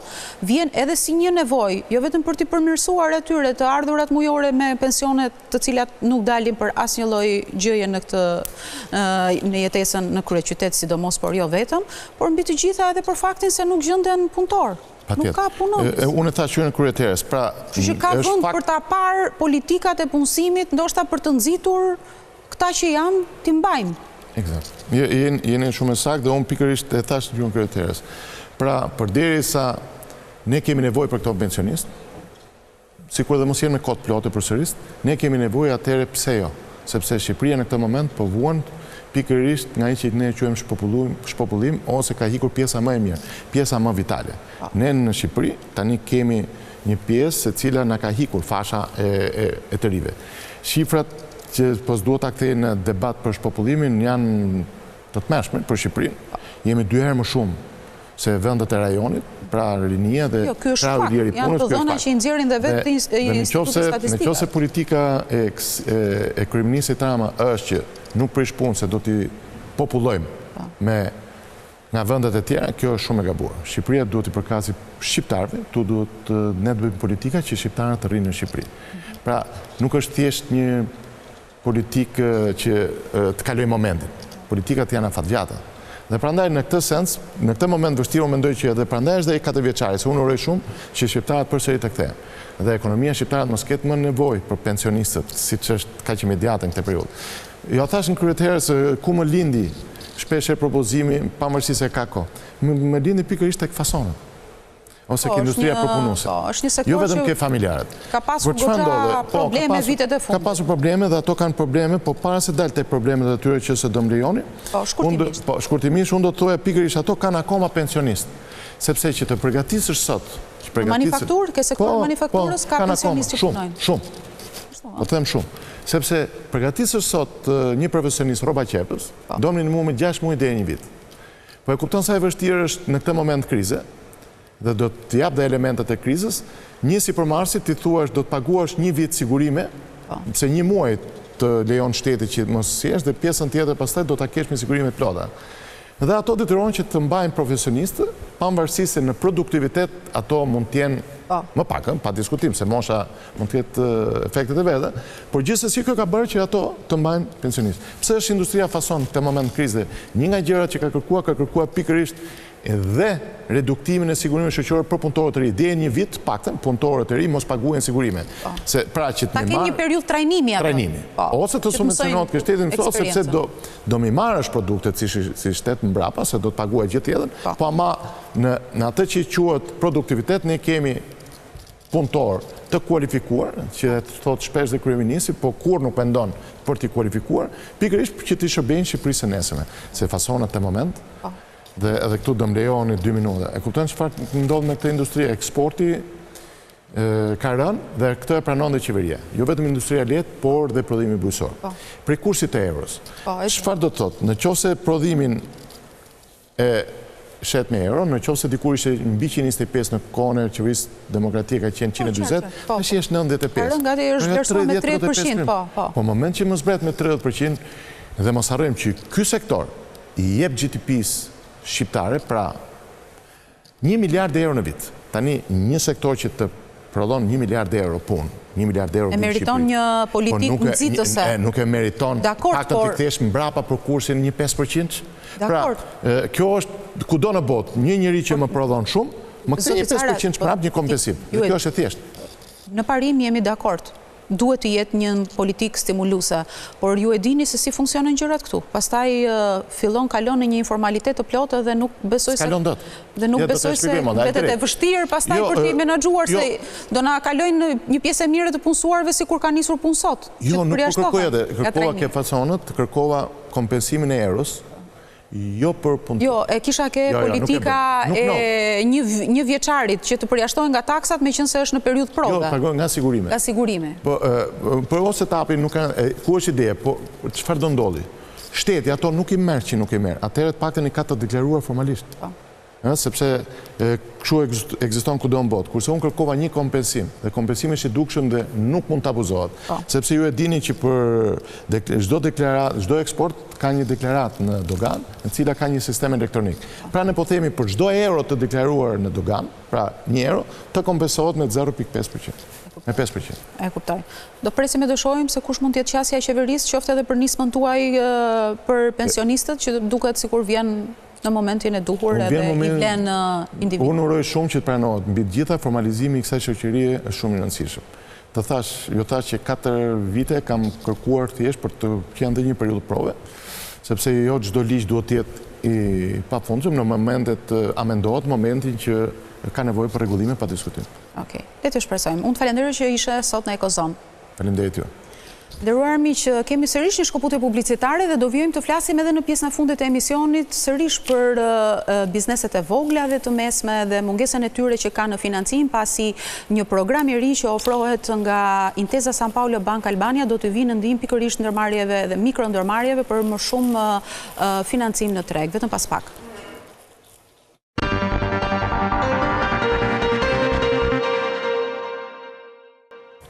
vjen edhe si një nevojë, jo vetëm për t'i përmirësuar atyre të ardhurat mujore me pensionet të cilat nuk dalin për asnjë lloj gjëje në jetesën në kryeqytet, sidomos, por jo vetëm, por mbi të gjitha edhe për faktin se nuk gjenden punëtor. Nuk ka punonjës. Unë e thash në kryeteres, pra që ka vend për ta parë politikat e punësimit, ndoshta për të nxitur këta që janë t'i mbajnë. Eksakt. Jeni shumë saktë dhe unë pikërisht e thash në kryeteres. Pra, përderisa ne kemi nevojë për këto pensionistë, sikur dhe mos jenë me kohë plotë përsëris, ne kemi nevojë atëherë pse jo? Sepse Shqipëria në këtë moment po vuan pikërisht nga ai që ne quajmë shpopullim ose ka hikur pjesa më e mirë, pjesa më vitale. Ne në Shqipëri tani kemi një pjesë e cila na ka hikur fasha e të rive. Shifrat që pos duhet ta kthej në debat për shpopullimin janë të tmerrshme për Shqipërinë. Jemi 2 herë më shumë se vendet e rajonit, pra rinia dhe krau i punës. Janë të dhëna që i nxjerrin dhe vetë Instituti Statistikës. Nëse politika e kryeministit Rama është që nuk prish punë se do t'i popullojmë nga vendet e tjera, kjo është shumë e gabuar. Shqipëria duhet t'i përkasi shqiptarëve, ne të bëjmë politika që shqiptarët të rrinë në Shqipëri. Pra, nuk është thjesht një politikë që të kaloj momentin. Politikat janë afatgjata. Dhe prandaj në këtë sens, në këtë moment vështirë mendoj që edhe prandaj është dhe i 4 vjeçari, se unë uroj shumë që shqiptarët përsëri të kthehen. Dhe ekonomia shqiptare mos ketë më nevojë për pensionistët, siç është kaq imediate në këtë periudhë. Jo thash në kryeteres ku më lindi shpesh propozimi pavarësisht se ka kohë. Më lindi pikërisht tek fasonat. Ose ke industria përpunuese. Është një sektor jo vetëm ke familjarët. Ka pasur goxha probleme vitet e fundit. Ka pasur probleme dhe ato kanë probleme, po para se dalë tek problemet e tyre që se do mlejoni. Shkurtimisht unë do të thoja pikërisht ato kanë akoma pensionistë. Sepse që të përgatisësh sot Manifakturë, ke sektor manifakturës, ka pensionistë që punojnë? Shumë. Po them shumë. Sepse përgatisësh sot një profesionist rroba qepës, do minimumi 6 muaj deri 1 vit. Po e kupton sa e vështirë është në këtë moment krize, dhe do të jap dhe elementet e krizës, një sipërmarrësit ti thuash do të paguash 1 vit sigurime, pse 1 muaj të lejon shteti që mos sjesh dhe pjesën tjetër pastaj do ta kesh me sigurime të plota. Dhe ato detyrojnë që të mbajnë profesionistë, pavarësisht se në produktivitet ato mund të jenë më pak, pa diskutim, se mosha mund të ketë efektet e veta, por gjithsesi kjo ka bërë që ato të mbajnë pensionistë. Pse është industria fason këtë moment krize? Një nga gjërat që ka kërkuar pikërisht edhe reduktimin e sigurimeve shoqërore për punëtorët e ri. Deri 1 vit paktën punëtorët e ri mos paguajnë sigurime. Se pra që ta kenë një periudhë trajnimi ato. Ose të subvencionohet ke shteti mësot sepse do mi marrësh produktet si shtet mbrapa, se do të paguaj gjithë tjetër, po ama në atë që quhet produktivitet ne kemi punëtor të kualifikuar, që thot shpesh dhe kryeministri, po kur nuk mendon për t'i kualifikuar, pikërisht që t'i shërbejnë Shqipërisë së nesërme, se fasonat e moment. Dhe edhe këtu do më lejoni 2 minuta. E kuptojnë çfarë ndodh me këtë industri, eksporti ka rënë dhe këtë e pranon dhe qeveria. Jo vetëm industria lehtë, por dhe prodhimi bujqësor. Prej kursit të euros. Çfarë do të thotë? Në qoftë se prodhimin e shet me euro, në qoftë se dikur ishte mbi 125 në kohën e qeverisë demokratike ka qenë 140, tash është 95. Gati është vlerësuar me 30%, po. Po në moment që më zbret me 30%, dhe mos harrojmë që ky sektor i jep GDP-s shqiptare, pra 1 miliard euro në vit. Tani, një sektor që të prodhon 1 miliard euro punë, 1 miliard euro e meriton një politikë nxitëse. Nuk e meriton paktën të kthesh mbrapa për kursin 5%. Pra, kjo është kudo në botë, një njeri që më prodhon shumë, më kthe 5% mbrapa një kompensim. Kjo është e thjeshtë. Në parim jemi dakord. Duhet të jetë një politikë stimuluese, por ju e dini se si funksionojnë gjërat këtu. Pastaj kalon në një informalitet të plotë dhe nuk besoj se vetet e vështirë pastaj për t'i menaxhuar se do na kalojnë një pjesë e mirë të punësuarve sikur ka nisur punë sot. Jo, nuk kërkova ke faconët, kërkova kompensimin e eros. Jo për punëtor. Jo, e kisha ke politika e një vjeçarit që të përjashtohen nga taksat me qenë se është në periudhë prove. Jo, paguajnë nga sigurime. Nga sigurime. Po ose tapi nuk ka, ku është ideja, po çfarë do ndodhi? Shteti ato nuk i merr që nuk i merr. Atëherë paktën i ka të deklaruar formalisht. Sepse kështu ekziston kudo në botë. Kurse unë kërkova një kompensim, dhe kompensimi është i dukshëm dhe nuk mund të abuzohet. Sepse ju e dini që për çdo eksport ka një deklarat në dogan, në cila ka një sistem elektronik. Pra ne po themi për çdo euro të deklaruar në dogan, pra 1 euro, të kompensohet me 0.5%. Me 5%. E kuptoj. Do presim e dëshojmë se kush mund të jetë qasja e qeverisë, qoftë edhe për nismën tuaj për pensionistët, që duket sikur vjen në momentin e duhur edhe i vlen individ. Unë uroj shumë që të pranohet. Mbi të gjitha formalizimi i kësaj shoqërie është shumë i rëndësishëm. Të thash që 4 vite kam kërkuar thjesht për të qenë dhe një periudhë prove, sepse jo çdo ligj duhet të jetë i pafundshëm në momentet amendohet momentin që ka nevojë për rregullime pa diskutim. Okej. Le të shpresojmë. Unë të falenderoj që ishe sot në Ekozon. Faleminderit ju. Nderuar miq, kemi sërish një shkëputje publicitare dhe do vijojmë të flasim edhe në pjesën e fundit të emisionit sërish për bizneset e vogla dhe të mesme dhe mungesën e tyre që kanë në financim, pasi një program i ri që ofrohet nga Intesa San Paolo Bank Albania do të vinë në ndihmë pikërisht ndërmarrjeve dhe mikrondërmarrjeve për më shumë financim në treg. Vetëm pas pak.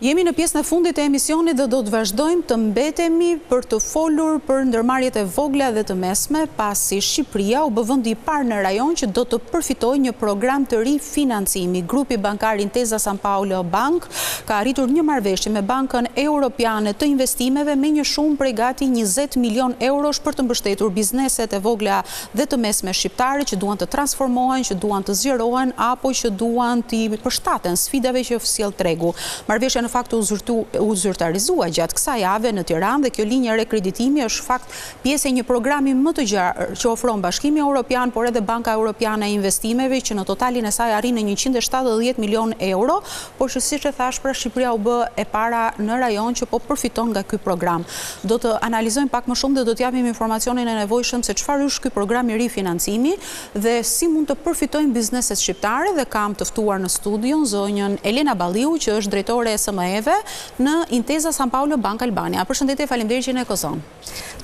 Jemi në pjesën e fundit e emisionit dhe do të vazhdojmë të mbetemi për të folur për ndërmarrjet e vogla dhe të mesme, pasi Shqipëria u bë vendi i parë në rajon që do të përfitojë një program të ri financimi. Grupi bankar Intesa San Paolo Bank ka arritur një marrëveshje me Bankën Europiane të Investimeve me një shumë prej gati 20 milion eurosh për të mbështetur bizneset e vogla dhe të mesme shqiptare që duan të transformohen, që duan të zgjerohen apo që duan të përshtaten sfidave që sjell tregu. Marrëveshja në fakt u zyrtarizua gjatë kësaj jave në Tiranë dhe kjo linjë rekreditimi është fakt pjesë e një programi më të gjerë që ofron Bashkimi Evropian, por edhe Banka Europiane e Investimeve, që në totalin e saj arrin në 170 milion euro, por që siç e thash, pra Shqipëria u bë e para në rajon që po përfiton nga ky program. Do të analizojmë pak më shumë dhe do t'japim informacionin e nevojshëm se çfarë është ky program i rifinancimi dhe si mund të përfitojnë bizneset shqiptare, dhe kam të ftuar në studion zonjën Elena Balliu, që është drejtore e SME-ve në Intesa San Paolo Bank Albania. Përshëndetje, faleminderit që na kozon.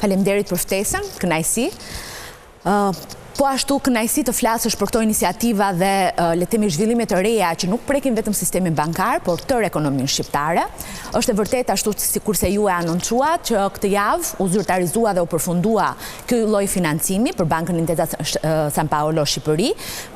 Faleminderit për ftesën, kënaqësi. Po ashtu kënaqësi të flasësh për këto iniciativa dhe le të themi zhvillime të reja që nuk prekin vetëm sistemin bankar, por tërë ekonominë shqiptare. Është e vërtetë ashtu sikurse ju e anoncuat që këtë javë u zyrtarizua dhe u përfundua ky lloj financimi për Bankën Intesa San Paolo Shqipëri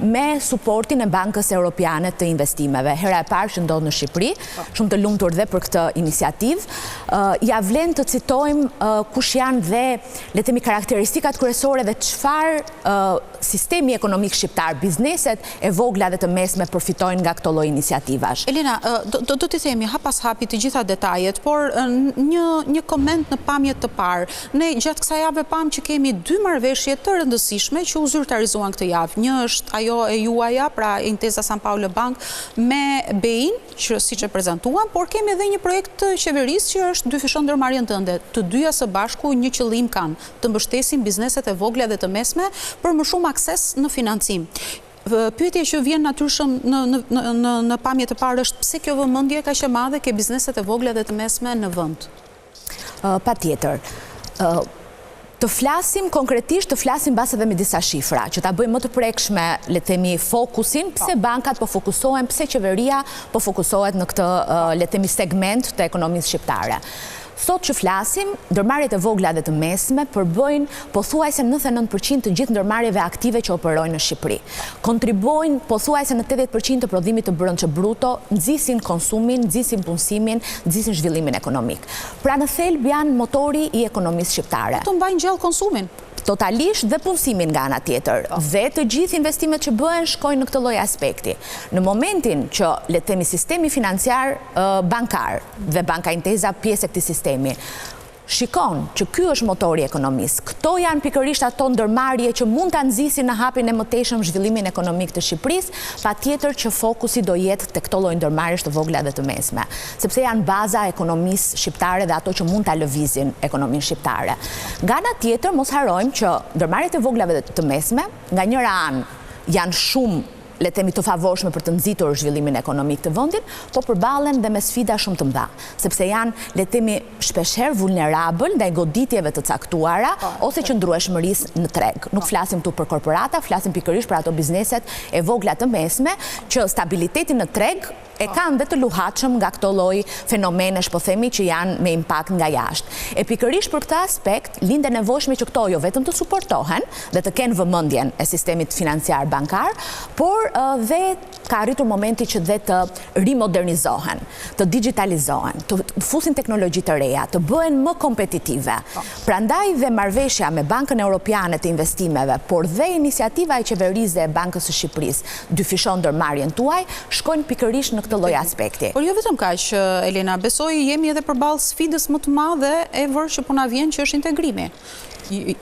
me suportin e Bankës Europiane të Investimeve. Hera e parë që ndodh në Shqipëri, shumë të lumtur dhe për këtë iniciativë. Ja vlen të citojmë kush janë dhe le të themi karakteristikat kryesore dhe çfarë sistemi ekonomik shqiptar, bizneset e vogla dhe të mesme përfitojnë nga këto lloj iniciativash. Elena, do t'i themi hap pas hapi të gjitha detajet, por një koment në pamjet të parë. Ne gjatë kësaj jave pam që kemi dy marrëveshje të rëndësishme që u zyrtarizuan këtë javë. Një është ajo e juaja, pra Intesa San Paolo Bank me BEI-n, që siç e prezantuan, por kemi edhe një projekt të qeverisë që është dyfishon ndërmarrjen tënde. Të dyja së bashku një qëllim kanë, të mbështesin bizneset e vogla dhe të mesme për më shumë akses në financim. Pyetja që vjen natyrshëm në pamje të parë është pse kjo vëmendje kaq e madhe ke bizneset e vogla dhe të mesme në vend? Patjetër. Të flasim konkretisht, të flasim base dhe me disa shifra, që ta bëjmë më të prekshme, le të themi, fokusin, pse bankat po fokusohen, pse qeveria po fokusohet në këtë, le të themi, segment të ekonomisë shqiptare. Sot që flasim, ndërmarrjet e vogla dhe të mesme përbëjnë pothuajse 99% të gjithë ndërmarrjeve aktive që operojnë në Shqipëri. Kontribuojnë pothuajse në 80% të prodhimit të brendshëm bruto, nxisin konsumin, nxisin punësimin, nxisin zhvillimin ekonomik. Pra në thelb janë motori i ekonomisë shqiptare. Të mbajnë gjallë konsumin. Totalisht dhe punësimin nga ana tjetër. Dhe të gjithë investimet që bëhen shkojnë në këtë lloj aspekti. Në momentin që le të themi sistemi financiar bankar dhe Banka Intesa pjesë e këtij sistemi shikon që ky është motori i ekonomisë. Këto janë pikërisht ato ndërmarrje që mund ta nxisin në hapin e mëtejshëm zhvillimin ekonomik të Shqipërisë, patjetër që fokusi do jetë tek këto lloj ndërmarrjesh të vogla dhe të mesme, sepse janë baza e ekonomisë shqiptare dhe ato që mund ta lëvizin ekonominë shqiptare. Nga ana tjetër, mos harrojmë që ndërmarrjet e vogla dhe të mesme, nga njëra anë janë shumë le të themi të favorshme për të nxitur zhvillimin ekonomik të vendit, po përballen dhe me sfida shumë të mëdha, sepse janë le të themi shpeshherë vulnerabël ndaj goditjeve të caktuara ose qëndrueshmërisë në treg. Nuk flasim këtu për korporata, flasim pikërisht për ato bizneset e vogla të mesme që stabilitetin në treg e kanë dhe të luhatshëm nga këto lloj fenomenesh, po themi, që janë me impakt nga jashtë. E pikërisht për këtë aspekt lindë e nevojshme që këto jo vetëm të suportohen dhe të kenë vëmendjen e sistemit financiar bankar, por dhe ka arritur momenti që dhe të rimodernizohen, të digitalizohen, të fusin teknologji të reja, të bëhen më kompetitive. Prandaj dhe marrëveshja me Bankën Europiane të Investimeve, por dhe iniciativa e qeverisë dhe e Bankës së Shqipërisë dyfishon ndërmarrjen tuaj, shkojnë pikërisht në këtë lloj aspekti. Por jo vetëm kaq, Elena, besoj jemi edhe përballë sfidës më të madhe e vërë që po na vjen, që është integrimi.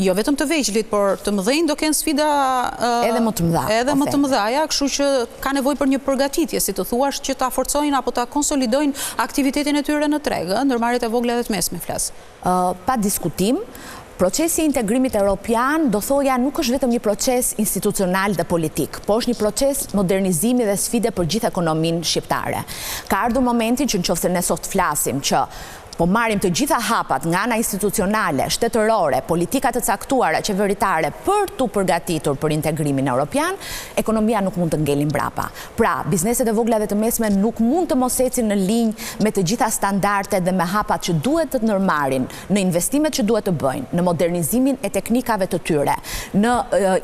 Jo vetëm të vegjëlit, por të mëdhenj do kenë sfida edhe më të mëdha. Edhe më të mëdhaja, kështu që ka nevojë për një përgatitje, si të thuash, që ta forcojnë apo ta konsolidojnë aktivitetin e tyre në treg, ndërmarrjet e vogla dhe të mesme, flas. Pa diskutim. Procesi i integrimit evropian do thoja nuk është vetëm një proces institucional dhe politik, po është një proces modernizimi dhe sfide për gjithë ekonominë shqiptare. Ka ardhur momenti që nëse ne sot flasim që po marrim të gjitha hapat nga ana institucionale, shtetërore, politikat të caktuara, qeveritare për të përgatitur për integrimin evropian, ekonomia nuk mund të ngelin mbrapa. Pra, bizneset e vogla dhe të mesme nuk mund të mos ecin në linjë me të gjitha standardet dhe me hapat që duhet të ndërmarrin në investimet që duhet të bëjnë, në modernizimin e teknikave të tyre, në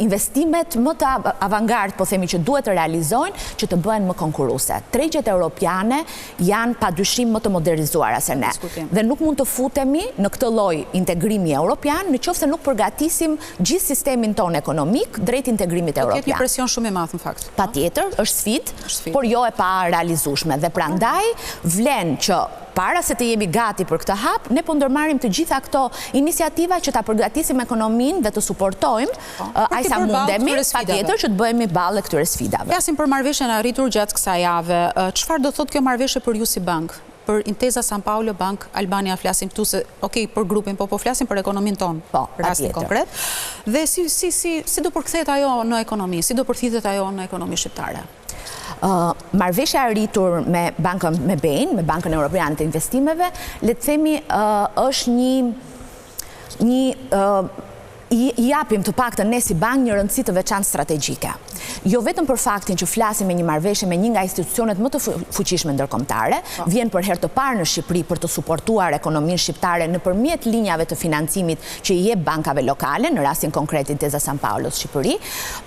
investimet më të avangard, po themi, që duhet të realizojnë, që të bëhen më konkurruese. Tregjet europiane janë padyshim më të modernizuara se ne. Dhe nuk mund të futemi në këtë lloj integrimi evropian në qoftë se nuk përgatisim gjithë sistemin ton ekonomik drejt integrimit evropian. Këtë një presion shumë i madh në fakt. Patjetër, është sfidë, por jo e pa realizueshme. Dhe prandaj vlen që para se të jemi gati për këtë hap, ne po ndërmarrim të gjitha këto iniciativa që ta përgatisim ekonominë dhe të suportojmë aq sa mundemi, patjetër që të bëhemi ballë këtyre sfidave. Flasim për marrëveshjen e arritur gjatë kësaj jave. Çfarë do thotë kjo marrëveshje për ju si bank? Për Intesa San Paolo Bank Albania flasim këtu se për grupin, po flasim për ekonominë tonë, rastin konkret. Dhe si do përkthehet ajo në ekonomi, si do përthithet ajo në ekonominë shqiptare? Marrëveshja e arritur me bankën me BEI, me Bankën Evropiane të Investimeve, le të themi është i japim të paktën ne si bank një rëndësi të veçantë strategjike. Jo vetëm për faktin që flasim me një marrëveshje me një nga institucionet më të fuqishme ndërkombëtare, vjen për herë të parë në Shqipëri për të suportuar ekonominë shqiptare nëpërmjet linjave të financimit që i jep bankave lokale, në rastin konkret Intesa San Paolo Shqipëri,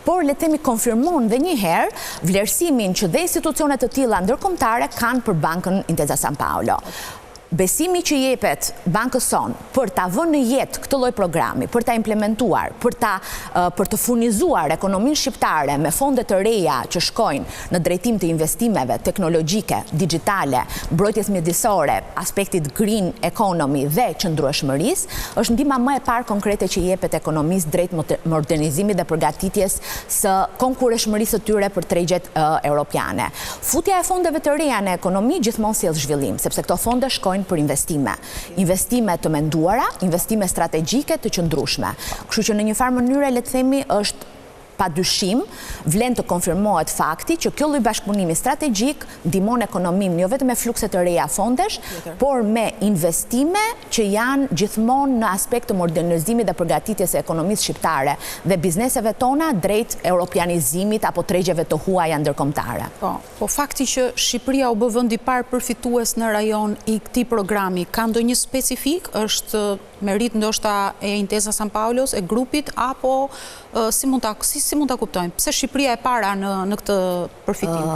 por le të themi konfirmon dhe një herë vlerësimin që dhe institucionet të tilla ndërkombëtare kanë për bankën Intesa San Paolo. Besimi që jepet bankës son për ta vënë në jetë këtë lloj programi, për ta implementuar, për të furnizuar ekonominë shqiptare me fonde të reja që shkojnë në drejtim të investimeve teknologjike, digjitale, mbrojtjes mjedisore, aspektit green economy dhe qëndrueshmërisë, është ndihma më e parë konkrete që jepet ekonomisë drejt modernizimit dhe përgatitjes së konkurreshmërisë së tyre për tregjet europiane. Futja e fondeve të reja në ekonomi gjithmonë sjell zhvillim, sepse këto fonde shkojnë për investime të menduara, investime strategjike të qëndrueshme. Kështu që në një farë mënyrë le të themi është padyshim vlen të konfirmohet fakti që kjo lloj bashkëpunimi strategjik ndihmon ekonominë jo vetëm me flukse të reja fondesh, por me investime që janë gjithmonë në aspekt të modernizimit dhe përgatitjes së ekonomisë shqiptare dhe bizneseve tona drejt europianizimit apo tregjeve të huaja ndërkombëtare. Po fakti që Shqipëria u bë vendi i parë përfitues në rajon i këtij programi ka ndonjë specifik, është merit ndoshta e Intesa San Paulos, e grupit, apo si mund ta kuptojmë? Pse Shqipëria e para në këtë përfitim?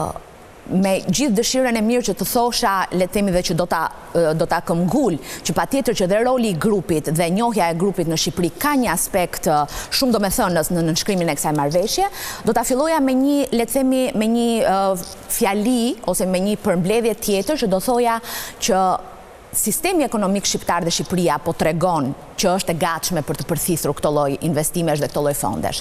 Me gjithë dëshirën e mirë që të thosha, le të themi dhe që do ta këmbgul, që patjetër që dhe roli i grupit dhe njohja e grupit në Shqipëri ka një aspekt shumë domethënës në nënshkrimin e kësaj marrëveshje, do ta filloja me një, le të themi, me një fjali ose me një përmbledhje tjetër që do thoja që sistemi ekonomik shqiptar dhe Shqipëria po tregon që është e gatshme për të përthithur këto lloj investimesh dhe këto lloj fondesh.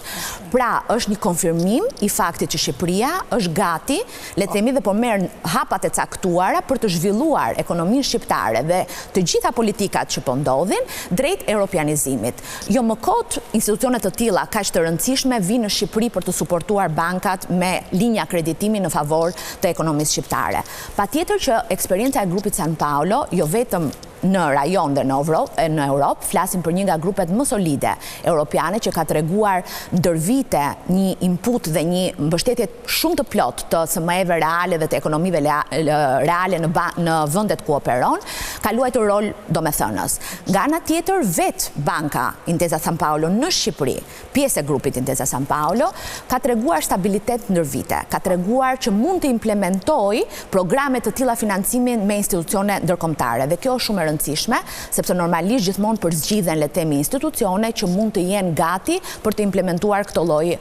Pra, është një konfirmim i faktit që Shqipëria është gati, le të themi, dhe po merr hapat e caktuara për të zhvilluar ekonominë shqiptare dhe të gjitha politikat që po ndodhin drejt europianizimit. Jo më kot institucione të tilla kaq të rëndësishme vinë në Shqipëri për të suportuar bankat me linja kreditimi në favor të ekonomisë shqiptare. Patjetër që eksperjenca e grupit San Paolo, jo vetëm në rajon dhe në Europë, flasim për një nga grupet më solide europiane që ka treguar ndër vite një input dhe një mbështetje shumë të plot të SME-ve reale dhe të ekonomive reale në vendet ku operon, ka luajtur rol domethënës. Nga ana tjetër, vetë banka Intesa San Paolo në Shqipëri, pjesë e grupit Intesa San Paolo, ka treguar stabilitet ndër vite, ka treguar që mund të implementojë programe të tilla financimi me institucione ndërkombëtare dhe kjo është shumë e rëndësishme, sepse normalisht gjithmonë përzgjidhen le të themi institucione që mund të jenë gati për të implementuar këto lloj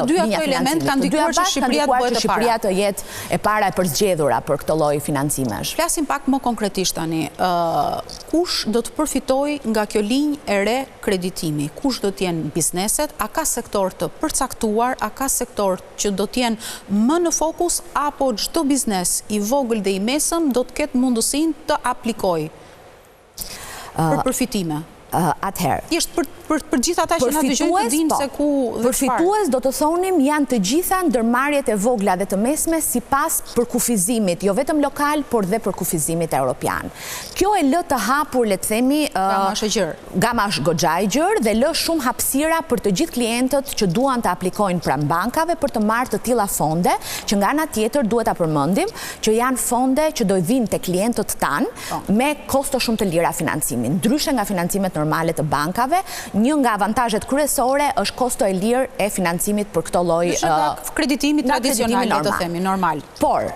linja financimi. Kanë ndikuar që Shqipëria të jetë e para e përzgjedhura për këto lloj financimesh. Flasim pak më konkretisht tani. Kush do të përfitojë nga kjo linjë e re kreditimi? Kush do të jenë bizneset? A ka sektor të përcaktuar? A ka sektor që do të jenë më në fokus, apo çdo biznes i vogël dhe i mesëm do të ketë mundësinë të aplikojë për përfitime? Atëherë. Thjesht për gjithë ata që na dëgjojnë të dinë se ku dhe përfitues do të thonim janë të gjitha ndërmarrjet e vogla dhe të mesme sipas përkufizimit, jo vetëm lokal, por dhe përkufizimit europian. Kjo e lë të hapur, le të themi, gama është goxha e gjerë dhe lë shumë hapësira për të gjithë klientët që duan të aplikojnë pranë bankave për të marrë të tilla fonde, që nga ana tjetër duhet ta përmendim që janë fonde që do vinë te klientët tanë me kosto shumë të lira financimi. Ndryshe nga financimet normale të bankave, një nga avantazhet kryesore është kosto e lirë e financimit për këto lloj kreditimi tradicional, le të themi, normal. Por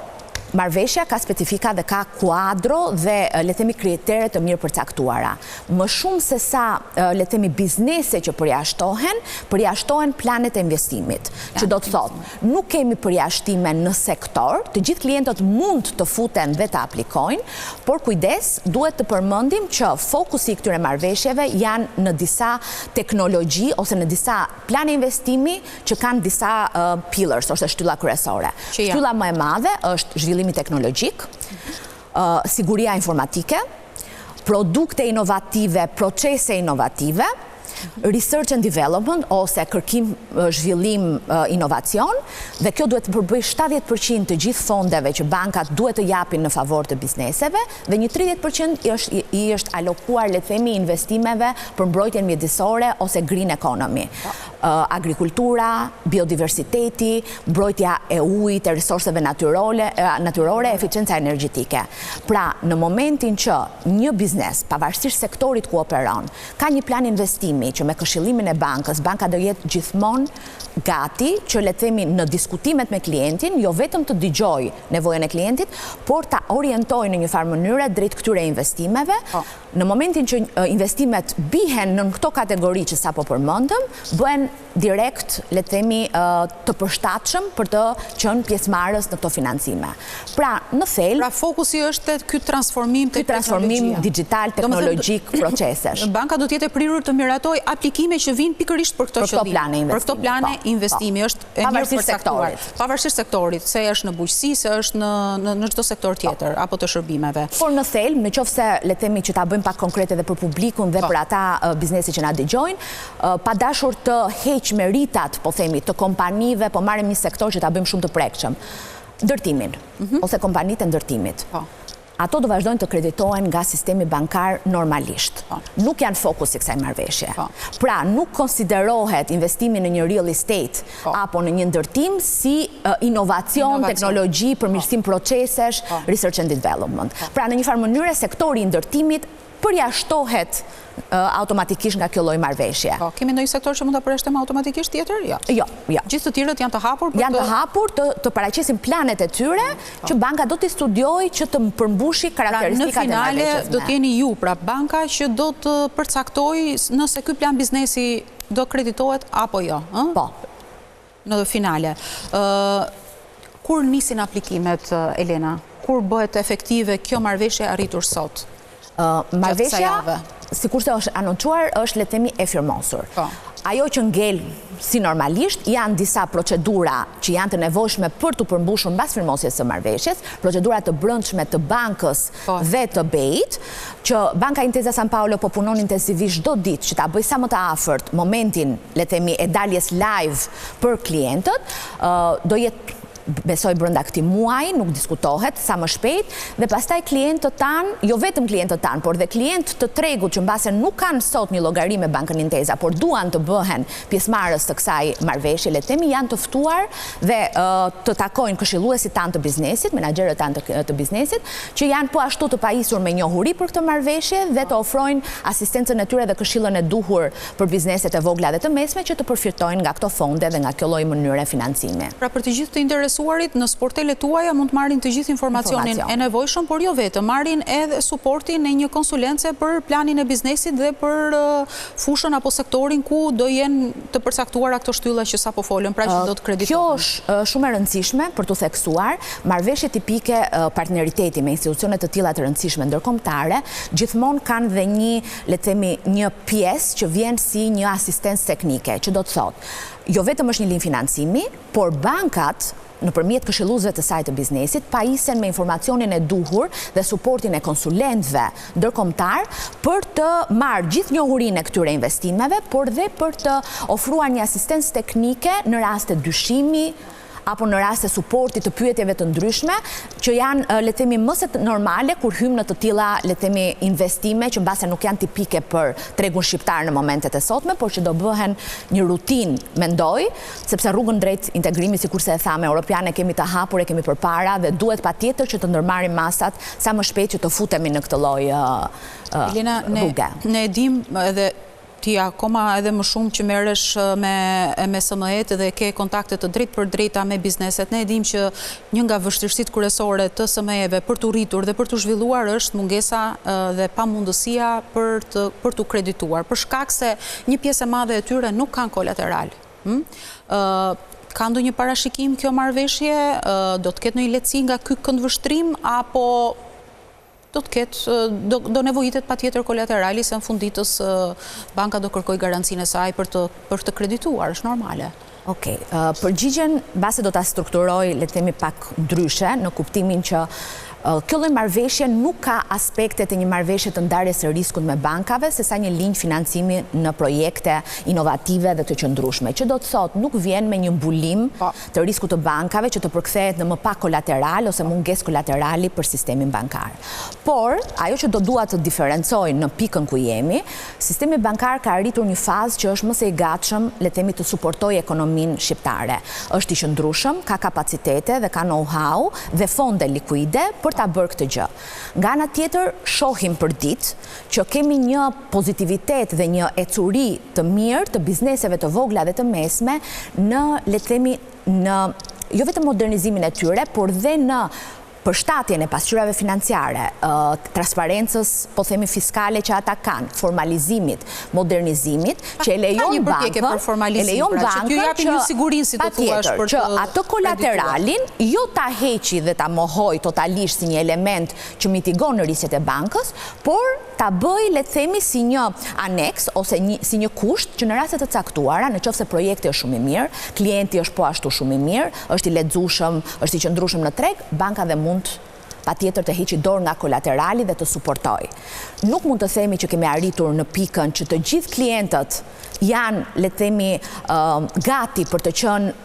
marrëveshja ka specifika dhe ka kuadro dhe le të themi kritere të mirë përcaktuara. Më shumë se sa le të themi biznese që përjashtohen planet e investimit, që do të thotë nuk kemi përjashtime në sektor, të gjithë klientët mund të futen dhe të aplikojnë, por kujdes, duhet të përmendim që fokusi i këtyre marrëveshjeve janë në disa teknologji ose në disa plane investimi që kanë disa pillars ose shtylla kryesore. Shtylla më e madhe është zhvillimi teknologjik, siguria informatike, produkte inovative, procese inovative, research and development ose kërkim zhvillim inovacion, dhe kjo duhet të përbëj 70% të gjithë fondeve që bankat duhet të japin në favor të bizneseve, dhe një 30% i është alokuar le të themi investimeve për mbrojtjen mjedisore ose green economy. Agrikultura, biodiversiteti, mbrojtja e ujit, e resurseve natyrore, eficienca energjetike. Pra, në momentin që një biznes, pavarësisht sektorit ku operon, ka një plan investimi që me këshillimin e bankës, banka do jetë gjithmonë gati që le të themi në diskutimet me klientin, jo vetëm të dëgjoj nevojën e klientit, por ta orientojë në një farë mënyre drejt këtyre investimeve. Në momentin që investimet bihen në këto kategori që sapo përmendëm, bëhen direkt, le të themi, të përshtatshëm për të qenë pjesëmarrës në këto financime. Pra, në thelb, pra fokusi është ky transformim digital, teknologjik, procesesh. Banka do të jetë e prirur të miratoj aplikime që vijnë pikërisht për këto qëllime. Për këto plane investimi është e mirë përcaktuar. Pavarësisht sektorit, se është në bujqësi, se është në çdo sektor tjetër apo të shërbimeve. Por në thelb, nëse le të themi që ta bëjmë pak konkrete dhe për publikun dhe për ata biznesi që na dëgjojnë, pa dashur të heq meritat, po themi, të kompanive, po marrim një sektor që ta bëjmë shumë të prekshëm. Ndërtimin, ose kompanitë e ndërtimit. Ato do vazhdojnë të kreditohen nga sistemi bankar normalisht. Nuk janë fokusi kësaj marrëveshje. Pra, nuk konsiderohet investimi në një real estate apo në një ndërtim si inovacion, teknologji, përmirësim procesesh, research and development. Pra, në një farë mënyre, sektori i ndërtimit përjashtohet automatikisht nga kjo lloj marrëveshje. Kemi ndonjë sektor që mund ta përjashtojmë automatikisht tjetër? Jo. Gjithë të tjerët janë të hapur? Janë të hapur të paraqesin planet e tyre që banka do të studiojë që të përmbushi karakteristikat e marrëveshjes. Në finale do të jeni ju, pra banka që do të përcaktojë nëse ky plan biznesi do kreditohet apo jo. Po. Në finale. Kur nisin aplikimet, Elena? Kur bëhet efektive kjo marrëveshje arritur sot? Marrëveshja, sikur se është anoncuar, është le të themi e firmosur. Ajo që ngel si normalisht janë disa procedura që janë të nevojshme për të përmbushur mbas firmosjes së marrëveshjes, procedura të brendshme të bankës dhe të BEI-t, që Banka Intesa San Paolo po punon intensivisht çdo ditë që ta bëjë sa më të afërt momentin, le të themi, e daljes live për klientët, do jetë besoj brenda këtij muaji, nuk diskutohet sa më shpejt, dhe pastaj klientët tanë, jo vetëm klientët tanë, por dhe klientë të tregut që mbase nuk kanë sot një llogari me Bankën Intesa, por duan të bëhen pjesëmarrës të kësaj marrëveshje, le të themi, janë të ftuar dhe të takojnë këshilluesit tanë të biznesit, menaxherët tanë të biznesit, që janë po ashtu të pajisur me njohuri për këtë marrëveshje dhe të ofrojnë asistencën e tyre dhe këshillën e duhur për bizneset e vogla dhe të mesme që të përfitojnë nga këto fonde dhe nga kjo lloj mënyre financimi. Pra për të gjithë të interesuarit në sportelet tuaja mund të marrin të gjithë informacionin e nevojshëm, por jo vetëm, marrin edhe suportin e një konsulence për planin e biznesit dhe për fushën apo sektorin ku do jenë të përcaktuara këto shtylla që sapo folën, pra që do të kreditohen. Kjo është shumë e rëndësishme për të theksuar, marrëveshje tipike partneriteti me institucione të tilla të rëndësishme ndërkombëtare, gjithmonë kanë dhe një, le të themi, një pjesë që vjen si një asistencë teknike, që do të thotë, jo vetëm është një linjë financimi, por bankat nëpërmjet këshilluesve të saj të biznesit, pajisen me informacionin e duhur dhe suportin e konsulentëve ndërkombëtar për të marrë gjithë njohurinë e këtyre investimeve, por dhe për të ofruar një asistencë teknike në raste dyshimi apo në raste suportit të pyetjeve të ndryshme, që janë, le të themi, më se normale kur hym në të tilla, le të themi, investime që mbase nuk janë tipike për tregun shqiptar në momentet e sotme, por që do bëhen një rutinë, mendoj, sepse rrugën drejt integrimit, sikurse e thamë, europiane kemi të hapur, e kemi përpara dhe duhet patjetër që të ndërmarrim masat sa më shpejt që të futemi në këtë lloj rruge. Ne dim edhe ti akoma edhe më shumë që merresh me SME-t dhe ke kontakte të drejtë për drejta me bizneset. Ne e dim që një nga vështirësitë kryesore të SME-ve për të rritur dhe për të zhvilluar është mungesa dhe pamundësia për të kredituar, për shkak se një pjesë e madhe e tyre nuk kanë kolateral. Ka ndonjë parashikim kjo marrëveshje? Do të ketë ndonjë lehtësi nga ky këndvështrim apo do nevojitet patjetër kolaterali se në funditës banka do kërkoj garancinë e saj për të kredituar, është normale. Okej, përgjigjen base do ta strukturoj, le të themi pak ndryshe, në kuptimin që kjo lloj marrëveshje nuk ka aspektet e një marrëveshje të ndarjes së riskut me bankave, sesa një linjë financimi në projekte inovative dhe të qëndrueshme, që do të thotë nuk vjen me një mbulim të riskut të bankave që të përkthehet në më pak kolateral ose mungesë kolaterali për sistemin bankar. Por, ajo që do dua të diferencoj në pikën ku jemi, sistemi bankar ka arritur një fazë që është më së i gatshëm, le të themi, të suportojë ekonominë shqiptare. Është i qëndrueshëm, ka kapacitete dhe ka know-how dhe fonde likuide për ta bërë këtë gjë. Nga ana tjetër, shohim për ditë që kemi një pozitivitet dhe një ecuri të mirë të bizneseve të vogla dhe të mesme në, le të themi, në jo vetëm modernizimin e tyre, por dhe në përshtatjen e pasqyrave financiare, transparencës, po themi fiskale që ata kanë, formalizimit, modernizimit, që e lejon bankën, që atë kolateralin jo ta heqi dhe ta mohoj totalisht si një element që mitigon rrisjet e bankës, por ta bëj, le të themi, si një aneks ose si një kusht që në raste të caktuara, në qoftë se projekti është shumë i mirë, klienti është po ashtu shumë i mirë, është i lexueshëm, është i qëndrueshëm në treg, banka dhe mund patjetër të heqi dorë nga kolaterali dhe të suportoj. Nuk mund të themi që kemi arritur në pikën që të gjithë klientët janë, le të themi, gati për të qenë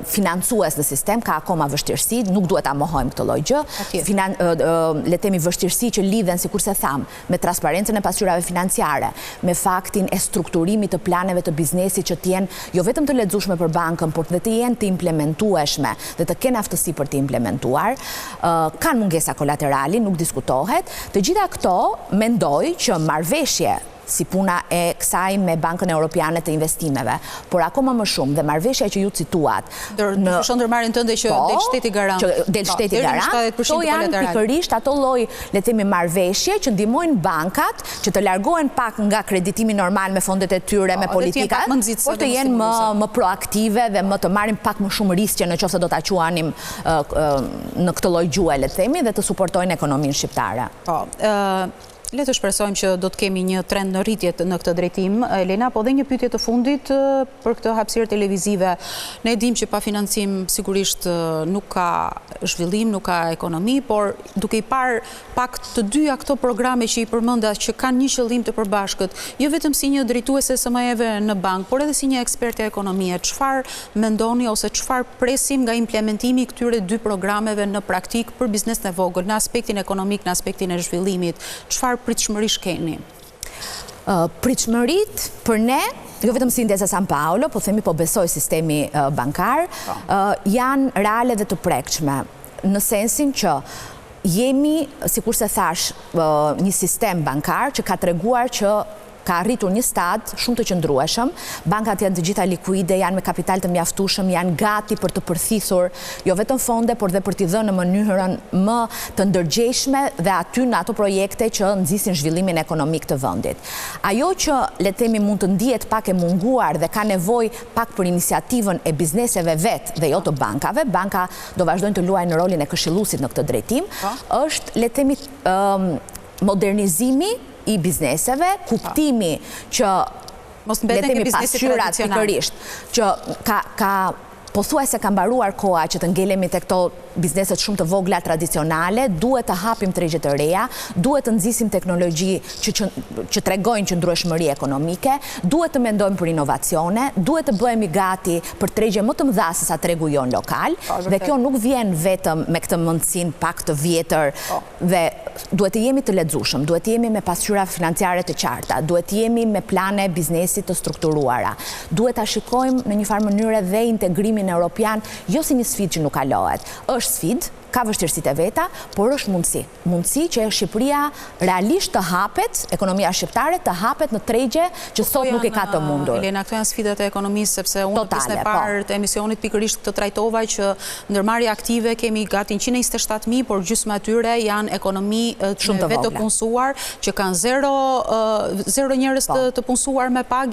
financues në sistem, ka akoma vështirësi, nuk duhet ta mohojmë këtë lloj gjë. Le të themi vështirësi që lidhen, sikur se tham, me transparencën e pasqyrave financiare, me faktin e strukturimit të planeve të biznesit që të jenë jo vetëm të lexueshme për bankën, por dhe të jenë të implementueshme dhe të kenë aftësi për të implementuar. Kanë mungesa kolaterali, nuk diskutohet. Të gjitha këto mendoj që marrëveshje si puna e kësaj me Bankën Europiane të Investimeve, por akoma më shumë dhe marrëveshja që ju cituat në ndërmarrjen tënde që del shteti garant. Del shteti garant. To janë pikërisht ato lloj, le të themi, marrëveshje që ndihmojnë bankat që të largohen pak nga kreditimi normal me fondet e tyre, me politika, por të jenë më proaktive dhe më të marrin pak më shumë riske nëse do ta quanim në këtë lloj gjuhë, le të themi, dhe të suportojnë ekonominë shqiptare. Le të shpresojmë që do të kemi një trend në rritje në këtë drejtim. Elena, po dhe një pyetje të fundit për këtë hapësirë televizive. Ne dim që pa financim sigurisht nuk ka zhvillim, nuk ka ekonomi, por duke i parë pak të dyja këto programe që i përmenda që kanë një qëllim të përbashkët, jo vetëm si një drejtuese SME-ve në bank, por edhe si një eksperte ekonomie, çfarë mendoni ose çfarë presim nga implementimi i këtyre dy programeve në praktik për biznesin e vogël, në aspektin ekonomik, në aspektin e zhvillimit, çfarë pritshmërish keni? Pritshmërit për ne, jo vetëm si Intesa San Paolo, po themi po besoj sistemi bankar, janë reale dhe të prekshme, në sensin që jemi, sikur se thash, një sistem bankar që ka treguar që ka arritur një stad shumë të qëndrueshëm, bankat janë të gjitha likuide, janë me kapital të mjaftueshëm, janë gati për të përthithur jo vetëm fonde, por dhe për t'i dhënë në mënyrën më të ndërgjegjshme dhe aty në ato projekte që nxisin zhvillimin ekonomik të vendit. Ajo që le të themi mund të ndihet pak e munguar dhe ka nevojë pak për iniciativën e bizneseve vet dhe jo të bankave, banka do vazhdojnë të luajnë rolin e këshilluesit në këtë drejtim, është le të themi modernizimi i bizneseve, kuptimi që le të themi pasqyrat pikërisht, që ka pothuajse ka mbaruar koha që të ngelemi tek këto bizneset shumë të vogla tradicionale, duhet të hapim tregje të reja, duhet të nxisim teknologji që tregojnë qëndrueshmëri ekonomike, duhet të mendojmë për inovacione, duhet të bëhemi gati për tregje më të mëdha se sa tregu jon lokal, dhe kjo nuk vjen vetëm me këtë mundësinë pak të vjetër dhe duhet të jemi të lexueshëm, duhet të jemi me pasqyra financiare të qarta, duhet të jemi me plane biznesi të strukturuara, duhet ta shikojmë në një farë mënyrë dhe integrimin evropian jo si një sfidë që nuk kalohet. Është sfidë, ka vështirësitë e veta, por është mundësi. Mundësi që Shqipëria realisht të hapet, ekonomia shqiptare të hapet në tregje që sot nuk i ka të mundur. Elena, këto janë sfidat e ekonomisë, sepse unë në pjesën e parë të emisionit pikërisht këtë trajtova që ndërmarrja aktive kemi gati 127.000, por gjysma e tyre janë ekonomi me vetë të punësuar, që kanë zero njerëz të punësuar me pag,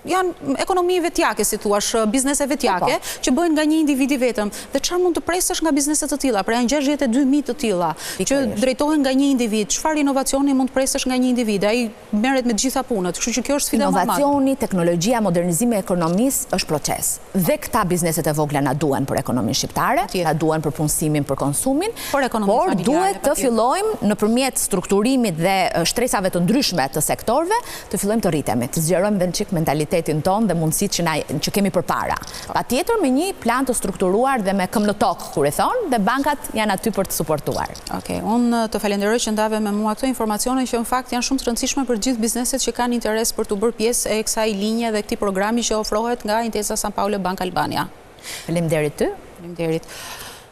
janë ekonomi vetjake, si thuash, biznese vetjake, që bëjnë nga një individi vetëm. Dhe çfarë mund të presësh nga bizneset të tilla? Pra janë 62.000 të tilla, që drejtohen nga një individ. Çfarë inovacioni mund të presësh nga një individ? Ai merret me të gjitha punët. Kështu që kjo është sfida më e madhe. Inovacioni, teknologjia, modernizimi i ekonomisë është proces. Dhe këta bizneset e vogla na duhen për ekonominë shqiptare, na duhen për punësimin, për konsumin, por duhet të fillojmë nëpërmjet strukturimit dhe shtresave të ndryshme të sektorëve, të fillojmë të rritemi, të zgjerojmë edhe çik mentalitetin tonë dhe mundësitë që kemi përpara. Patjetër me një plan të strukturuar dhe me këmbë në tokë, kur e thon, dhe bankat janë aty për të suportuar. Okej, unë të falenderoj që ndave me mua këto informacione që në fakt janë shumë të rëndësishme për gjithë bizneset që kanë interes për të bërë pjesë e kësaj linje dhe këtij programi që ofrohet nga Intesa Sanpaolo Bank Albania. Faleminderit ty. Faleminderit.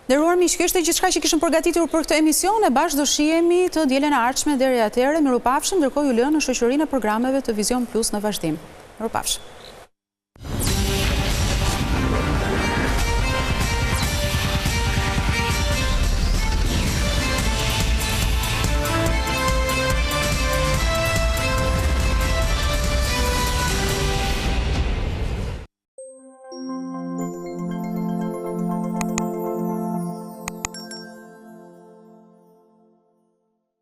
Nderuar miq, kjo ishte gjithçka që kishëm përgatitur për këtë emision, e bashkë do shihemi të dielën e ardhshme deri atëherë. Mirupafshim, ndërkohë ju lë në shoqërinë e programeve të Vision Plus në vazhdim. Mirupafshim.